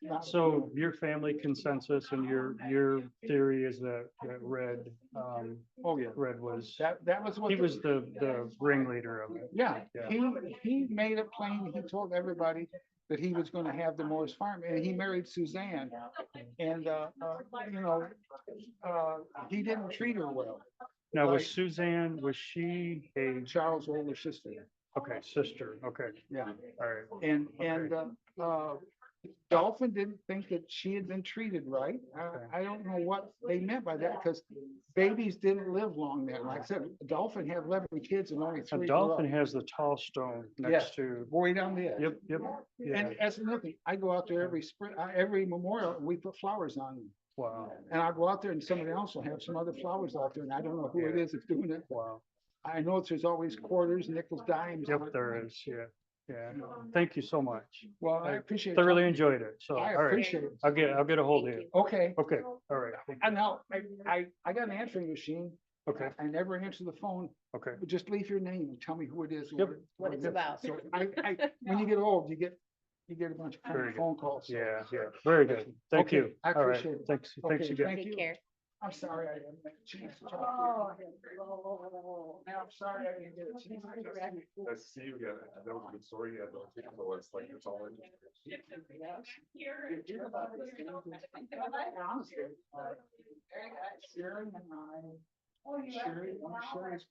Not. So your family consensus and your theory is that Red, Oh, yeah. Red was, That was what. he was the ringleader of it. Yeah, Yeah. he made it plain. He told everybody that he was gonna have the Morris farm, and he married Suzanne. And, he didn't treat her well. Now, was Like- Suzanne, was she a, Charles' older sister. okay, sister, okay, Yeah. all right. And Dolphin didn't think that she had been treated right. I don't know what they meant by that, because babies didn't live long then. Like I said, a dolphin had 11 kids and only A 3 grew dolphin up. has the tall stone Yeah. next to, Way down the edge. yep, yeah, And that's another thing. I go out there every spring, every memorial, and we put flowers on them. wow, And I'll go out there and somebody else will have some other flowers out there, and I don't know who it is that's doing it. wow. I know there's always quarters, nickels, dimes. Yep, there is, yeah, yeah. Thank you so much. Well, I appreciate. Thoroughly talking to you. enjoyed it, so, I all right. appreciate it. I'll get a hold of you. Okay, Okay, all right, and now, I got an answering machine. okay, I never answer the phone. okay. But just leave your name and tell me who it is. Yep. What it's about. So when you get old, you get a bunch Very of good. phone calls. so- Yeah, yeah, very good. Thank Okay, you. I All right, appreciate it. thanks Okay, again. thank you. Take care. I'm sorry I didn't get a chance to talk to you. Now, I'm sorry I didn't get a chance. Let's see you again. That was a good story. Yeah, so it's like, it's all in. Sharon and I, Sherry, one of Sherry's.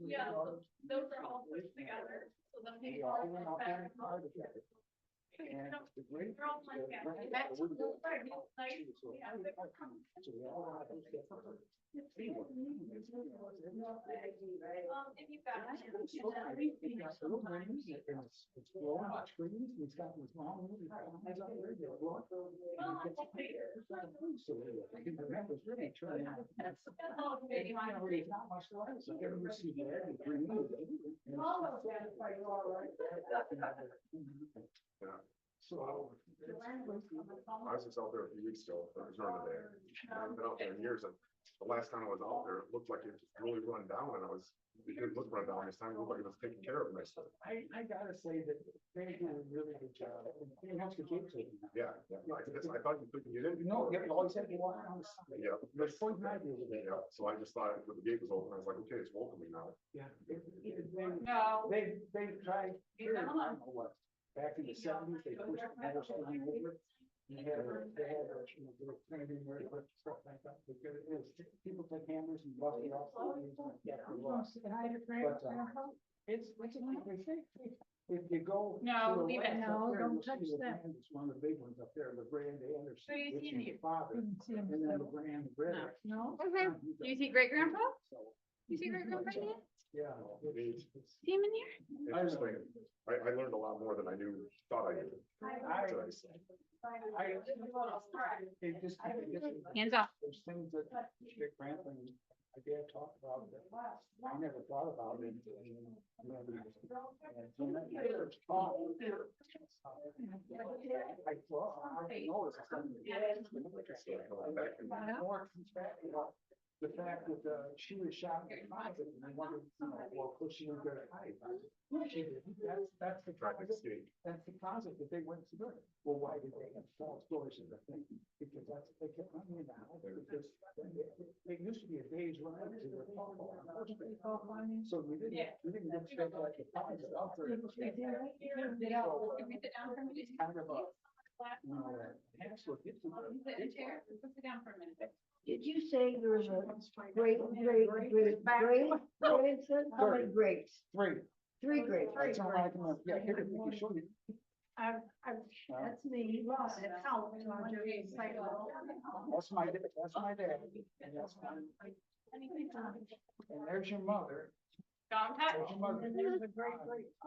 Those are all put together, so then they We all went out there and cried together. And the great. If you've got. It's blowing up trees, it's got this long. So I can remember it's really turning out. There's not much light, so I never see the egg, it's green. So. I was just out there a few weeks ago, I was running there. I haven't been out there in years, and the last time I was out there, it looked like it was really run down, and it didn't look run down this time, it looked like it was taken care of nicely. I gotta say that they do a really good job. They have to get to them. Yeah, I thought you couldn't get in. No, you always have to walk on the side. Yeah. There's 49 years of it. Yeah, so I just thought when the gate was open, I was like, okay, it's welcoming now. Yeah. No. They tried, I don't know what, back in the 70s, they pushed the metal sign over. They had little training where they put stuff like that, because it is, people take hammers and bust it off. But, it's a lovely thing. If you go. No, to the leave it. west up No, there, don't you'll touch see the that. Grand- It's one of the big ones up there, the Grand Anderson. So you which see him is here? the father, and then the Grand Bridge. No. Do you see great grandpa? So, You see great grandpa yet? yeah. See him in here? Interesting. I learned a lot more than I thought I knew. today, so. It just. Hands off. There's things that Dick Franklin, my dad talked about that I never thought about it. I thought, I know it's something. More comes back about the fact that she was shot in the closet and I wondered, well, could she have got a hide? She did. That's the Traffic closet. escape. That's the closet that they went through. Well, why did they have false doors in the thing? Because that's, they kept running in the house, because it used to be a day's ride to the phone call. So we didn't get straight like the closet out there. It's kind of a, hassle. Did you say there was a grapes? How many grapes? Three. 3 grapes. That's all I can remember. Yeah, here, let me show you. That's me, lost it, how, That's my dad, and that's my, and there's your mother. Don't There's touch. your mother.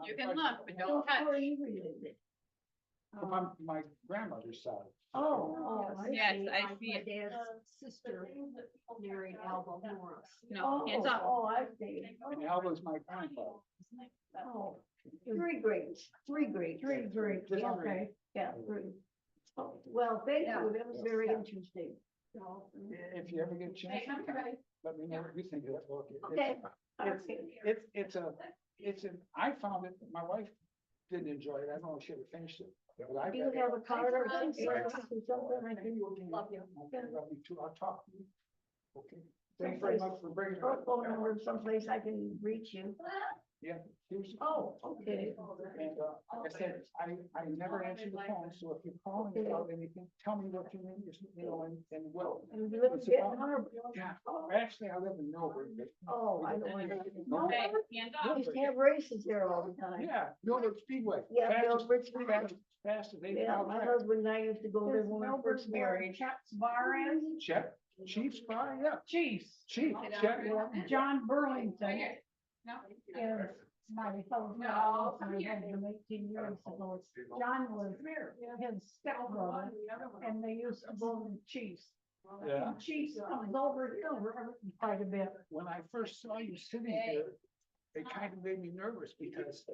You can look, but don't touch. Where are you related? My grandmother's side. Oh, I Yes, see. I see it. My dad's sister married Alva Morris. No, hands off. Oh, I see. And Alva's my grandfather. Oh, 3 grapes, 3 grapes. 3 grapes, Just okay, yeah, 3. Oh, well, thank you, that was very interesting. If you ever get a chance, let me know what you think of that book. Okay. It's I found it, my wife didn't enjoy it, I don't know if she ever finished it. But I Do you read it. have a card or something? Love you too, I'll talk to you. Okay. Thanks very much for bringing it Or up. phone number someplace I can reach you. Yeah, here's. Oh, okay. And, like I said, I never answer the phone, so if you call me about anything, tell me what you need, you know, and what. And you live it's in about. Harbor. Yeah, actually, I live in Millburg. but- Oh, I know. where it is. Okay, We hands used to have races there all the time. Yeah, Millburg Speedway. Yeah, Fastest- Millburg Speedway. fastest they. Yeah, my husband and I used to go there when we first married. Chuck's Bar is? Chet, Chiefs bar, yeah, Chiefs. Chief, Chet, John Burlington is my husband. No. I had him 18 years ago. John was his stepbrother, and they used to go to the Chiefs. yeah. And Chiefs comes over here quite a bit. When I first saw you sitting here, it kind of made me nervous because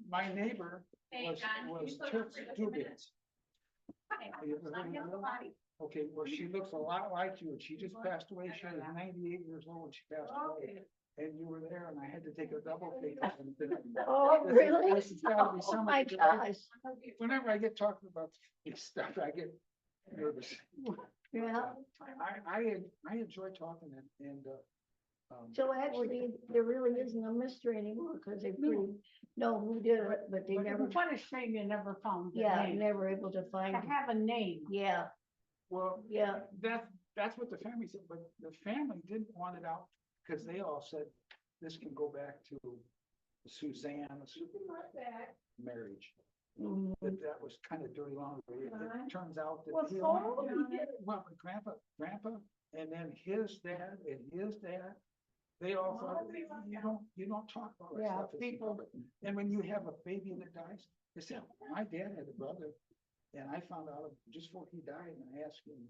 my neighbor was Toots Dubitz. You ever heard of her? Okay, well, she looks a lot like you, and she just passed away. She was 98 years old when she passed away. And you were there, and I had to take a double take. Oh, really? This has gotta be Oh, somebody my that- gosh. Whenever I get talking about this stuff, I get nervous. Yeah. I enjoy talking and, So actually, there really isn't a mystery anymore because they pretty know who did it, but they never, What a shame you never found the yeah, name. never able to find To it. have a name. Yeah, well, yeah. that's what the family said, but the family didn't want it out because they all said this can go back to Suzanne's marriage. Mhm. That was kind of dirty laundry. It turns out that. Well, he so only- Well, my grandpa, and then his dad and his dad, they all thought, you don't talk about that Yeah, stuff. It's people- public." And when you have a baby that dies, they said, my dad had a brother, and I found out just before he died, and I asked him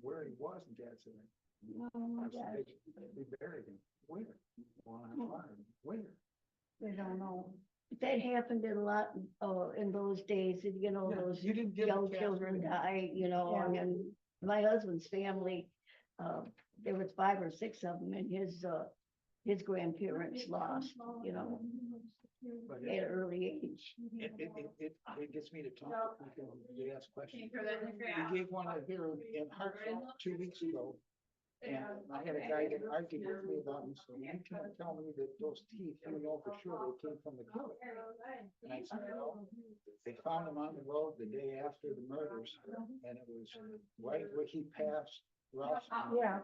where he was, and Dad said, Oh, my I said, gosh. they buried him. Where? On a farm. Where? They don't know. That happened a lot, in those days, you know, Yeah, those you didn't get young the children cast. die, you know, Yeah. and then my husband's family, there was 5 or 6 of them, and his grandparents lost, you know, But at an early age. it gets me to talk to people, they ask questions. We gave one here in Hartford 2 weeks ago. And I had a guy that argued with me about it, so you can't tell me that those teeth, you know for sure they came from the killer. And I said, well, they found him on the road the day after the murders, and it was right where he passed Ralph's. Yeah.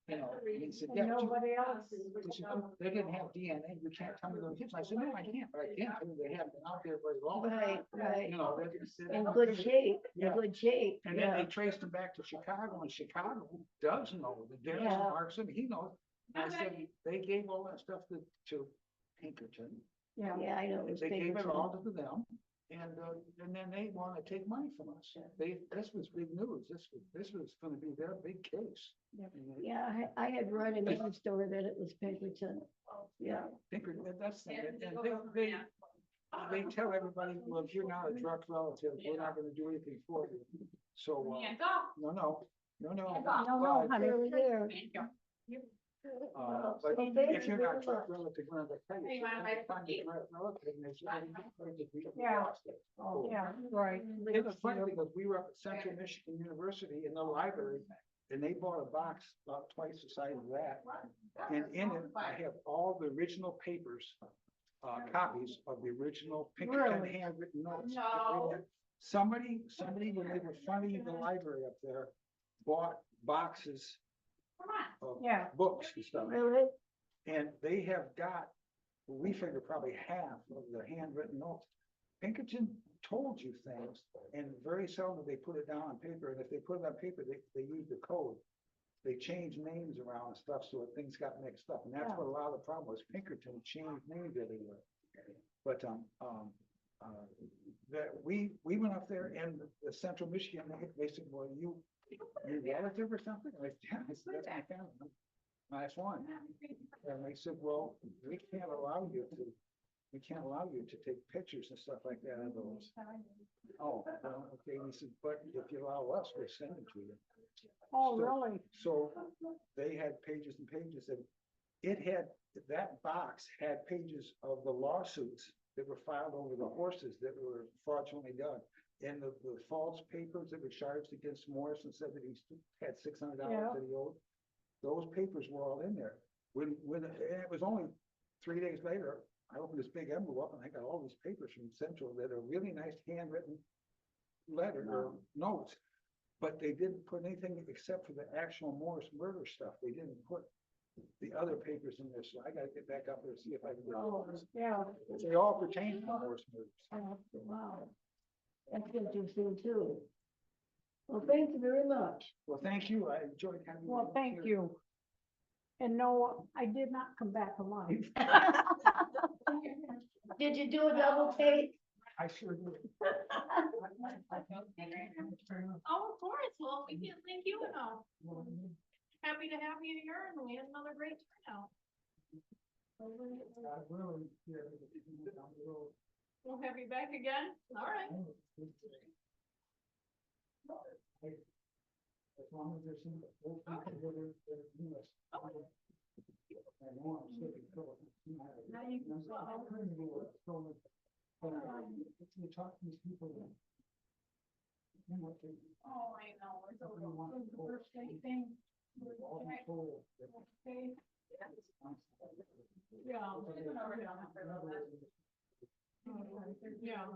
You know, and he said, And yeah, but nobody else. he said, they didn't have DNA, you can't tell me those kids. I said, no, I can't, but I can tell you they haven't been out there very long. Right. You know, In good shape, in Yeah. good shape, And then yeah. they traced him back to Chicago, and Chicago does know, the Dennis Yeah. Markson, he knows. And I said, they gave all that stuff to Pinkerton, Yeah. Yeah, I know. it was they gave it Pinkerton. all to them, and then they wanna take money from us. This was big news, this was gonna be their big case. And they- Yeah, I had read in the store that it was Pinkerton. Yeah. Pinkerton, that's, and they tell everybody, well, if you're not a direct relative, we're not gonna do anything for you. So, no, No, but- honey. Really there. But Well, if you're not thank you very direct relative, we're not gonna pay you. So they find a direct relative, and they say, Yeah. Yeah, right. It was funny because we were up at Central Michigan University in the library, and they bought a box about twice the size of that. And in it, I have all the original papers, copies of the original Pinkerton Really? handwritten notes. No. Somebody, when they were funding the library up there, bought boxes of Yeah. books and stuff. Really? And they have got, we figure probably half of the handwritten notes. Pinkerton told you things, and very seldom they put it down on paper, and if they put it on paper, they use the code. They changed names around and stuff, so that things got mixed up, and that's what a lot of the problem was, Pinkerton changed names everywhere. But, that we went up there in the Central Michigan, they said, well, you relative or something? I said, yeah, I said, that's my family. Nice one. And they said, well, we can't allow you to take pictures and stuff like that of those. Oh, well, okay, he said, but if you allow us, we'll send it to you. Oh, So- really? So they had pages and pages, and that box had pages of the lawsuits that were filed over the horses that were fraudulently done. And the false papers that were charged against Morris and said that he had $600 Yeah. that he owed. Those papers were all in there. And it was only 3 days later, I opened this big envelope and I got all these papers from Central that are really nice handwritten letter or notes. But they didn't put anything except for the actual Morris murder stuff. They didn't put the other papers in there, so I gotta get back up there and see if I can. Oh, yeah. They all pertain to the Morris murders. Oh, wow. That's interesting too. Well, thank you very much. Well, thank you. I enjoyed having you. Well, thank here. you. And no, I did not come back alive. Did you do a double take? I sure did. Oh, of course. Well, we can't thank you enough. Happy to have you here and we had another great turnout. I really, yeah, down the road. We'll have you back again. All right. As long as there's some old people that are doing this. I know I'm sick of Philip. Now you can go. I couldn't do it. So, you talk to these people. You know what they. Oh, I know. It's What do you want? the birthday thing. All been told that. Okay. Yeah. Yeah.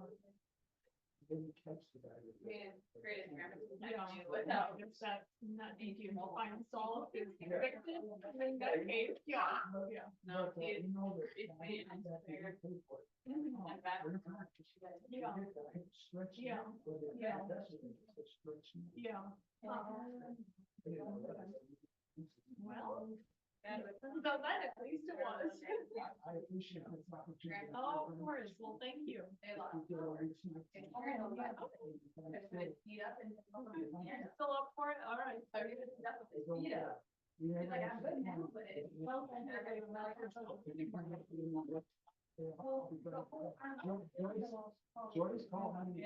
Didn't catch the guy. Yeah, without, if that's not easy, we'll find solved is convicted, and then that case, yeah, yeah. No, you know that. it's been They pay for it. Mhm. Every time. Yeah. Stretch. Yeah. Yeah. Yeah. Well, so that at least it was. I appreciate this opportunity. Oh, of course, well, thank you. Still up for it, all right. Joyce called me.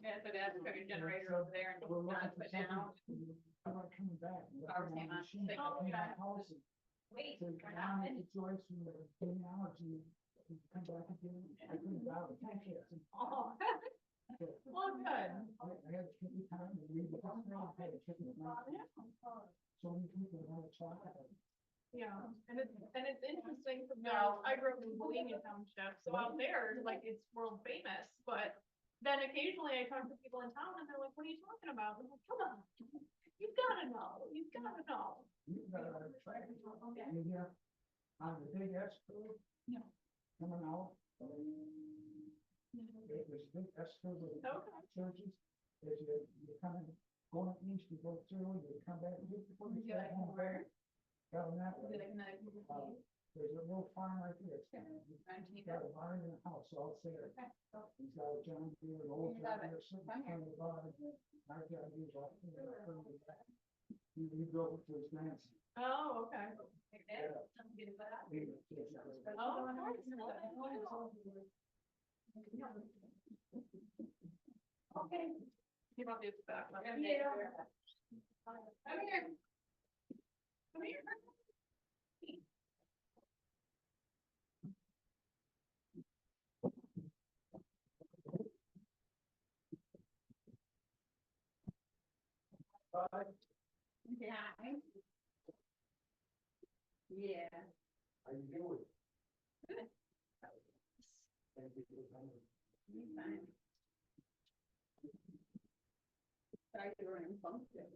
Yeah, so that's got your generator over there and not put down. I'm not coming back. Power came on. Oh, Okay. Wait. Joyce from the genealogy, come back again. I couldn't bow. Oh. Well, good. I had to take the time to read the book. I had to take the time. So many people want to talk about it. Yeah, and it's interesting, because now I grew up in Bohemia Township, so out there, like, it's world famous, but then occasionally I talk to people in town and they're like, what are you talking about? I'm like, come on, you've gotta know, you've gotta know. You gotta try it. And yeah, on the big Esther. Yeah. Coming out. There's big Esther with Okay. churches. As you're coming, going east, you go through, you come back. Just before you start going back. Down that way. There's a little farm right there. He's got a barn and a house, so I'll say it. He's got a John Deere, an old John Deere, sitting on the barn. My John Deere's off there. He drove it to his grandson. Oh, okay. Yeah. Oh, of course. Okay. Give up this back. Come here. Come here. Come here. Yeah. How you doing? Good. Thank you for coming. Fine. Sorry to run function.